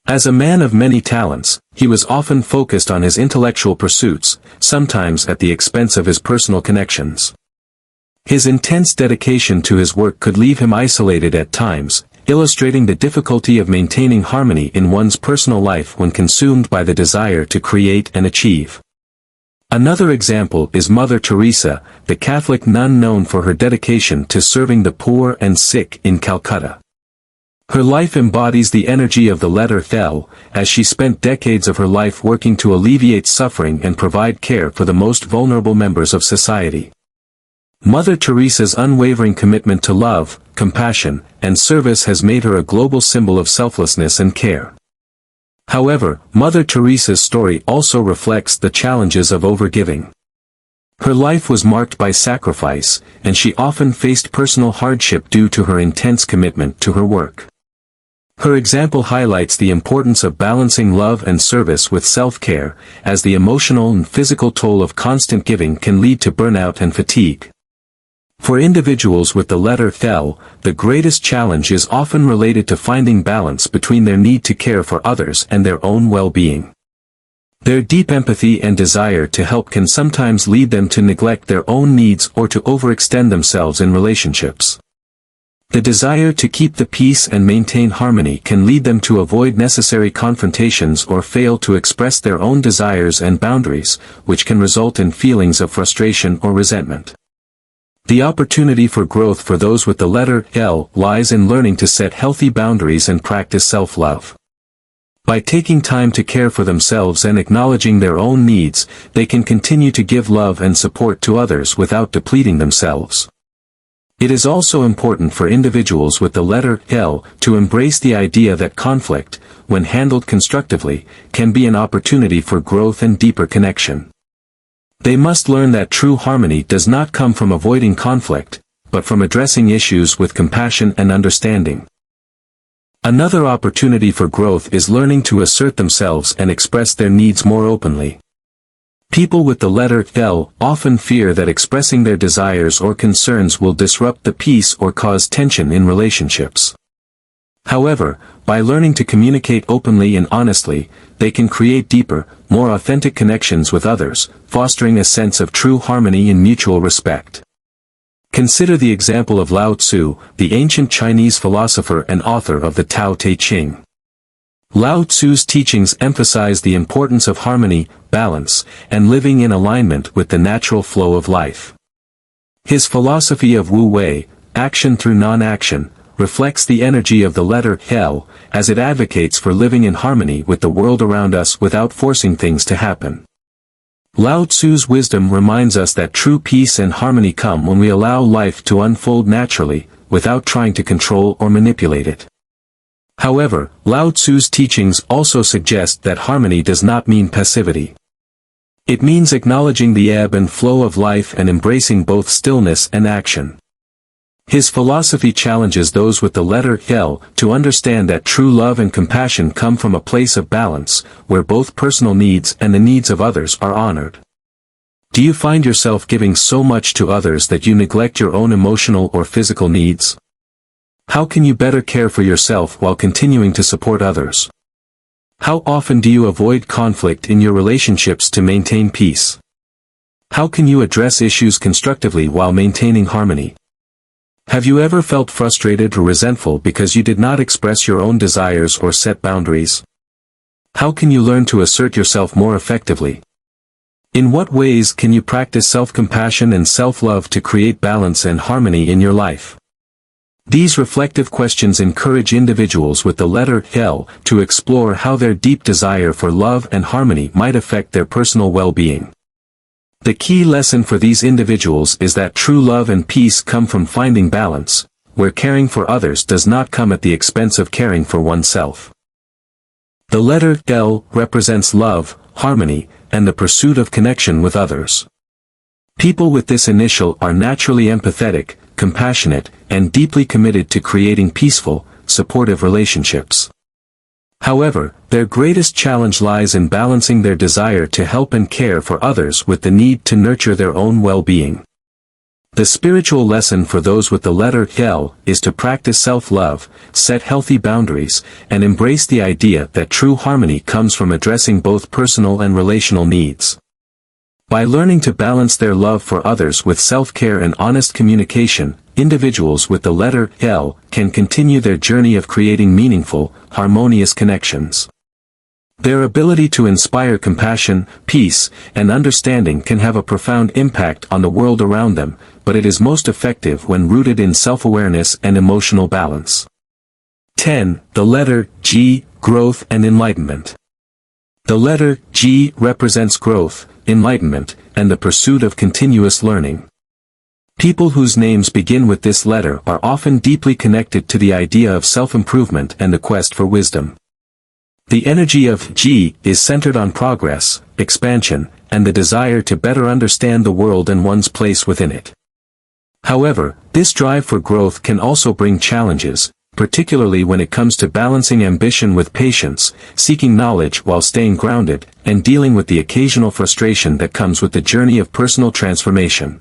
As a man of many talents, he was often focused on his intellectual pursuits, sometimes at the expense of his personal connections. His intense dedication to his work could leave him isolated at times, illustrating the difficulty of maintaining harmony in one's personal life when consumed by the desire to create and achieve. Another example is Mother Teresa, the Catholic nun known for her dedication to serving the poor and sick in Calcutta. Her life embodies the energy of the letter L, as she spent decades of her life working to alleviate suffering and provide care for the most vulnerable members of society. Mother Teresa's unwavering commitment to love, compassion, and service has made her a global symbol of selflessness and care. However, Mother Teresa's story also reflects the challenges of overgiving. Her life was marked by sacrifice, and she often faced personal hardship due to her intense commitment to her work. Her example highlights the importance of balancing love and service with self-care, as the emotional and physical toll of constant giving can lead to burnout and fatigue. For individuals with the letter L, the greatest challenge is often related to finding balance between their need to care for others and their own well-being. Their deep empathy and desire to help can sometimes lead them to neglect their own needs or to overextend themselves in relationships. The desire to keep the peace and maintain harmony can lead them to avoid necessary confrontations or fail to express their own desires and boundaries, which can result in feelings of frustration or resentment. The opportunity for growth for those with the letter L lies in learning to set healthy boundaries and practice self-love. By taking time to care for themselves and acknowledging their own needs, they can continue to give love and support to others without depleting themselves. It is also important for individuals with the letter L to embrace the idea that conflict, when handled constructively, can be an opportunity for growth and deeper connection. They must learn that true harmony does not come from avoiding conflict, but from addressing issues with compassion and understanding. Another opportunity for growth is learning to assert themselves and express their needs more openly. People with the letter L often fear that expressing their desires or concerns will disrupt the peace or cause tension in relationships. However, by learning to communicate openly and honestly, they can create deeper, more authentic connections with others, fostering a sense of true harmony and mutual respect. Consider the example of Lao Tzu, the ancient Chinese philosopher and author of the Tao Te Ching. Lao Tzu's teachings emphasize the importance of harmony, balance, and living in alignment with the natural flow of life. His philosophy of Wu Wei, action through non-action, reflects the energy of the letter L, as it advocates for living in harmony with the world around us without forcing things to happen. Lao Tzu's wisdom reminds us that true peace and harmony come when we allow life to unfold naturally, without trying to control or manipulate it. However, Lao Tzu's teachings also suggest that harmony does not mean passivity. It means acknowledging the ebb and flow of life and embracing both stillness and action. His philosophy challenges those with the letter L to understand that true love and compassion come from a place of balance, where both personal needs and the needs of others are honored. Do you find yourself giving so much to others that you neglect your own emotional or physical needs? How can you better care for yourself while continuing to support others? How often do you avoid conflict in your relationships to maintain peace? How can you address issues constructively while maintaining harmony? Have you ever felt frustrated or resentful because you did not express your own desires or set boundaries? How can you learn to assert yourself more effectively? In what ways can you practice self-compassion and self-love to create balance and harmony in your life? These reflective questions encourage individuals with the letter L to explore how their deep desire for love and harmony might affect their personal well-being. The key lesson for these individuals is that true love and peace come from finding balance, where caring for others does not come at the expense of caring for oneself. The letter L represents love, harmony, and the pursuit of connection with others. People with this initial are naturally empathetic, compassionate, and deeply committed to creating peaceful, supportive relationships. However, their greatest challenge lies in balancing their desire to help and care for others with the need to nurture their own well-being. The spiritual lesson for those with the letter L is to practice self-love, set healthy boundaries, and embrace the idea that true harmony comes from addressing both personal and relational needs. By learning to balance their love for others with self-care and honest communication, individuals with the letter L can continue their journey of creating meaningful, harmonious connections. Their ability to inspire compassion, peace, and understanding can have a profound impact on the world around them, but it is most effective when rooted in self-awareness and emotional balance. 10. The letter G, growth and enlightenment. The letter G represents growth, enlightenment, and the pursuit of continuous learning. People whose names begin with this letter are often deeply connected to the idea of self-improvement and the quest for wisdom. The energy of G is centered on progress, expansion, and the desire to better understand the world and one's place within it. However, this drive for growth can also bring challenges, particularly when it comes to balancing ambition with patience, seeking knowledge while staying grounded, and dealing with the occasional frustration that comes with the journey of personal transformation.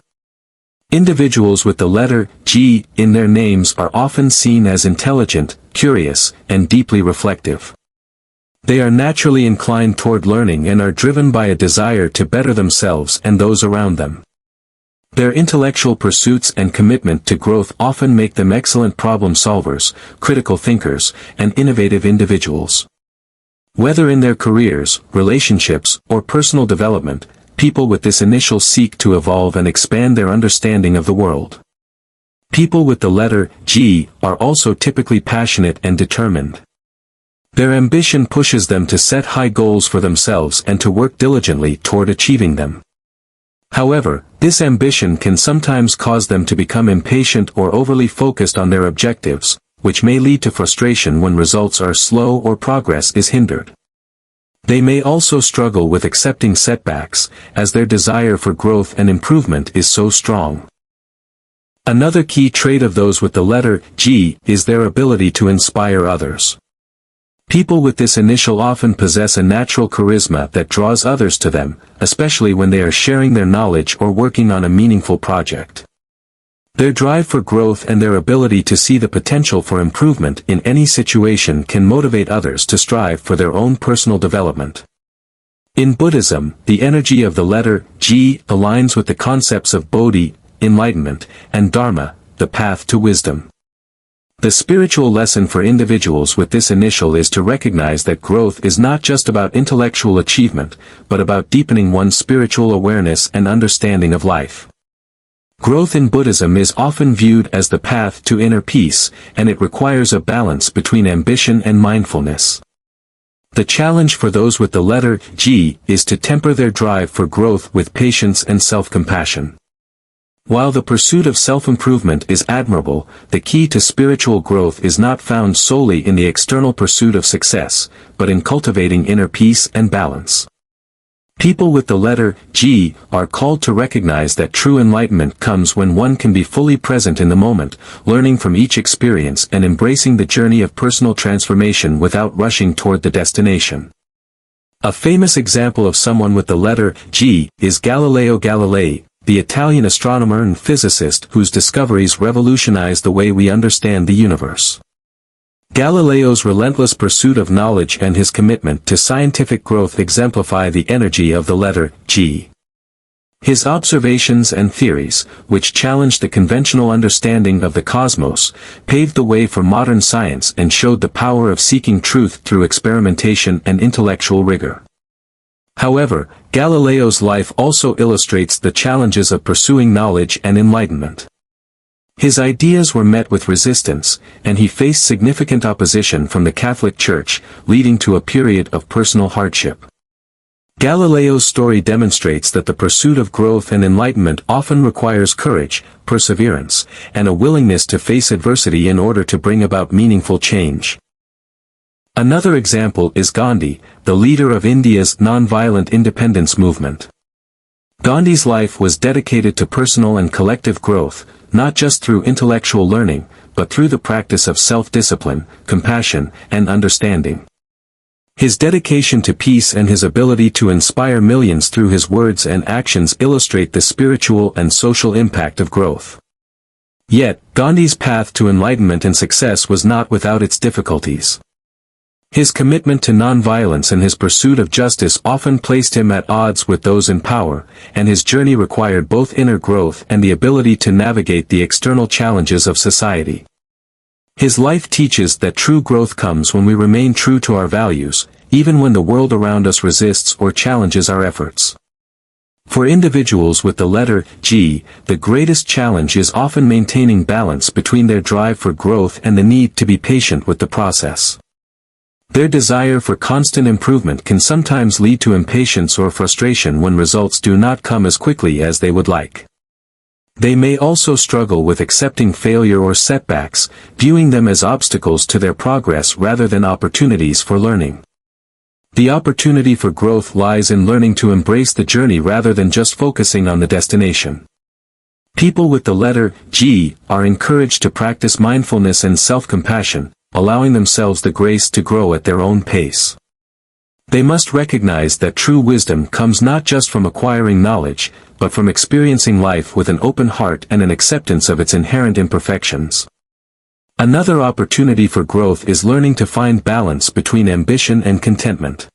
Individuals with the letter G in their names are often seen as intelligent, curious, and deeply reflective. They are naturally inclined toward learning and are driven by a desire to better themselves and those around them. Their intellectual pursuits and commitment to growth often make them excellent problem solvers, critical thinkers, and innovative individuals. Whether in their careers, relationships, or personal development, people with this initial seek to evolve and expand their understanding of the world. People with the letter G are also typically passionate and determined. Their ambition pushes them to set high goals for themselves and to work diligently toward achieving them. However, this ambition can sometimes cause them to become impatient or overly focused on their objectives, which may lead to frustration when results are slow or progress is hindered. They may also struggle with accepting setbacks, as their desire for growth and improvement is so strong. Another key trait of those with the letter G is their ability to inspire others. People with this initial often possess a natural charisma that draws others to them, especially when they are sharing their knowledge or working on a meaningful project. Their drive for growth and their ability to see the potential for improvement in any situation can motivate others to strive for their own personal development. In Buddhism, the energy of the letter G aligns with the concepts of Bodhi, enlightenment, and Dharma, the path to wisdom. The spiritual lesson for individuals with this initial is to recognize that growth is not just about intellectual achievement, but about deepening one's spiritual awareness and understanding of life. Growth in Buddhism is often viewed as the path to inner peace, and it requires a balance between ambition and mindfulness. The challenge for those with the letter G is to temper their drive for growth with patience and self-compassion. While the pursuit of self-improvement is admirable, the key to spiritual growth is not found solely in the external pursuit of success, but in cultivating inner peace and balance. People with the letter G are called to recognize that true enlightenment comes when one can be fully present in the moment, learning from each experience and embracing the journey of personal transformation without rushing toward the destination. A famous example of someone with the letter G is Galileo Galilei, the Italian astronomer and physicist whose discoveries revolutionized the way we understand the universe. Galileo's relentless pursuit of knowledge and his commitment to scientific growth exemplify the energy of the letter G. His observations and theories, which challenged the conventional understanding of the cosmos, paved the way for modern science and showed the power of seeking truth through experimentation and intellectual rigor. However, Galileo's life also illustrates the challenges of pursuing knowledge and enlightenment. His ideas were met with resistance, and he faced significant opposition from the Catholic Church, leading to a period of personal hardship. Galileo's story demonstrates that the pursuit of growth and enlightenment often requires courage, perseverance, and a willingness to face adversity in order to bring about meaningful change. Another example is Gandhi, the leader of India's non-violent independence movement. Gandhi's life was dedicated to personal and collective growth, not just through intellectual learning, but through the practice of self-discipline, compassion, and understanding. His dedication to peace and his ability to inspire millions through his words and actions illustrate the spiritual and social impact of growth. Yet, Gandhi's path to enlightenment and success was not without its difficulties. His commitment to nonviolence and his pursuit of justice often placed him at odds with those in power, and his journey required both inner growth and the ability to navigate the external challenges of society. His life teaches that true growth comes when we remain true to our values, even when the world around us resists or challenges our efforts. For individuals with the letter G, the greatest challenge is often maintaining balance between their drive for growth and the need to be patient with the process. Their desire for constant improvement can sometimes lead to impatience or frustration when results do not come as quickly as they would like. They may also struggle with accepting failure or setbacks, viewing them as obstacles to their progress rather than opportunities for learning. The opportunity for growth lies in learning to embrace the journey rather than just focusing on the destination. People with the letter G are encouraged to practice mindfulness and self-compassion, allowing themselves the grace to grow at their own pace. They must recognize that true wisdom comes not just from acquiring knowledge, but from experiencing life with an open heart and an acceptance of its inherent imperfections. Another opportunity for growth is learning to find balance between ambition and contentment.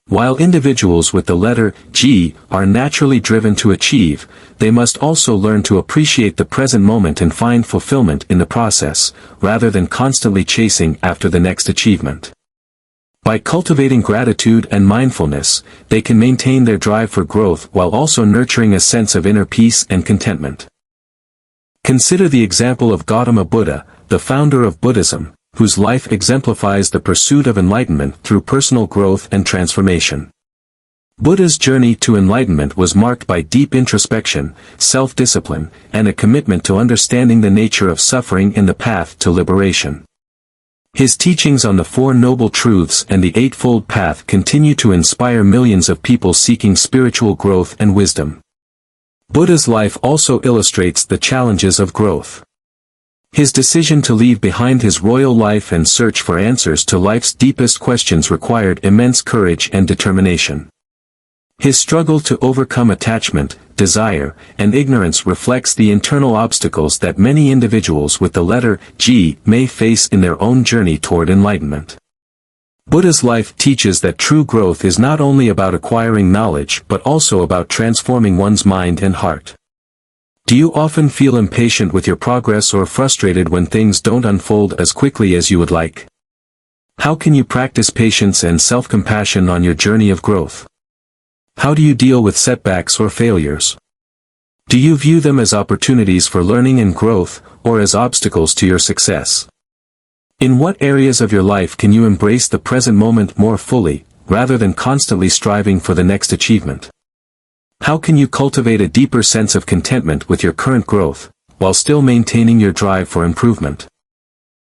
While individuals with the letter G are naturally driven to achieve, they must also learn to appreciate the present moment and find fulfillment in the process, rather than constantly chasing after the next achievement. By cultivating gratitude and mindfulness, they can maintain their drive for growth while also nurturing a sense of inner peace and contentment. Consider the example of Gautama Buddha, the founder of Buddhism, whose life exemplifies the pursuit of enlightenment through personal growth and transformation. Buddha's journey to enlightenment was marked by deep introspection, self-discipline, and a commitment to understanding the nature of suffering and the path to liberation. His teachings on the Four Noble Truths and the Eightfold Path continue to inspire millions of people seeking spiritual growth and wisdom. Buddha's life also illustrates the challenges of growth. His decision to leave behind his royal life and search for answers to life's deepest questions required immense courage and determination. His struggle to overcome attachment, desire, and ignorance reflects the internal obstacles that many individuals with the letter G may face in their own journey toward enlightenment. Buddha's life teaches that true growth is not only about acquiring knowledge but also about transforming one's mind and heart. Do you often feel impatient with your progress or frustrated when things don't unfold as quickly as you would like? How can you practice patience and self-compassion on your journey of growth? How do you deal with setbacks or failures? Do you view them as opportunities for learning and growth, or as obstacles to your success? In what areas of your life can you embrace the present moment more fully, rather than constantly striving for the next achievement? How can you cultivate a deeper sense of contentment with your current growth, while still maintaining your drive for improvement?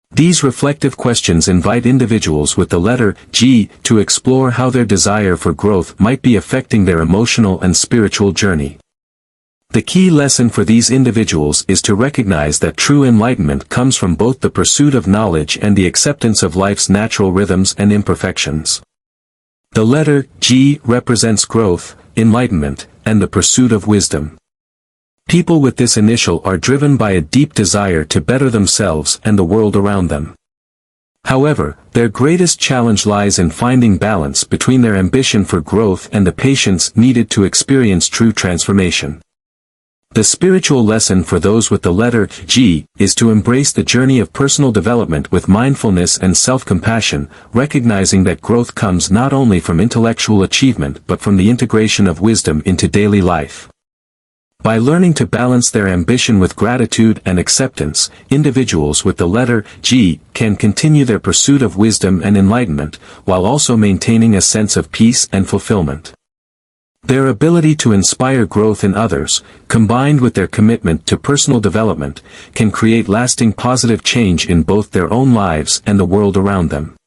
These reflective questions invite individuals with the letter G to explore how their desire for growth might be affecting their emotional and spiritual journey. The key lesson for these individuals is to recognize that true enlightenment comes from both the pursuit of knowledge and the acceptance of life's natural rhythms and imperfections. The letter G represents growth, enlightenment, and the pursuit of wisdom. People with this initial are driven by a deep desire to better themselves and the world around them. However, their greatest challenge lies in finding balance between their ambition for growth and the patience needed to experience true transformation. The spiritual lesson for those with the letter G is to embrace the journey of personal development with mindfulness and self-compassion, recognizing that growth comes not only from intellectual achievement but from the integration of wisdom into daily life. By learning to balance their ambition with gratitude and acceptance, individuals with the letter G can continue their pursuit of wisdom and enlightenment, while also maintaining a sense of peace and fulfillment. Their ability to inspire growth in others, combined with their commitment to personal development, can create lasting positive change in both their own lives and the world around them.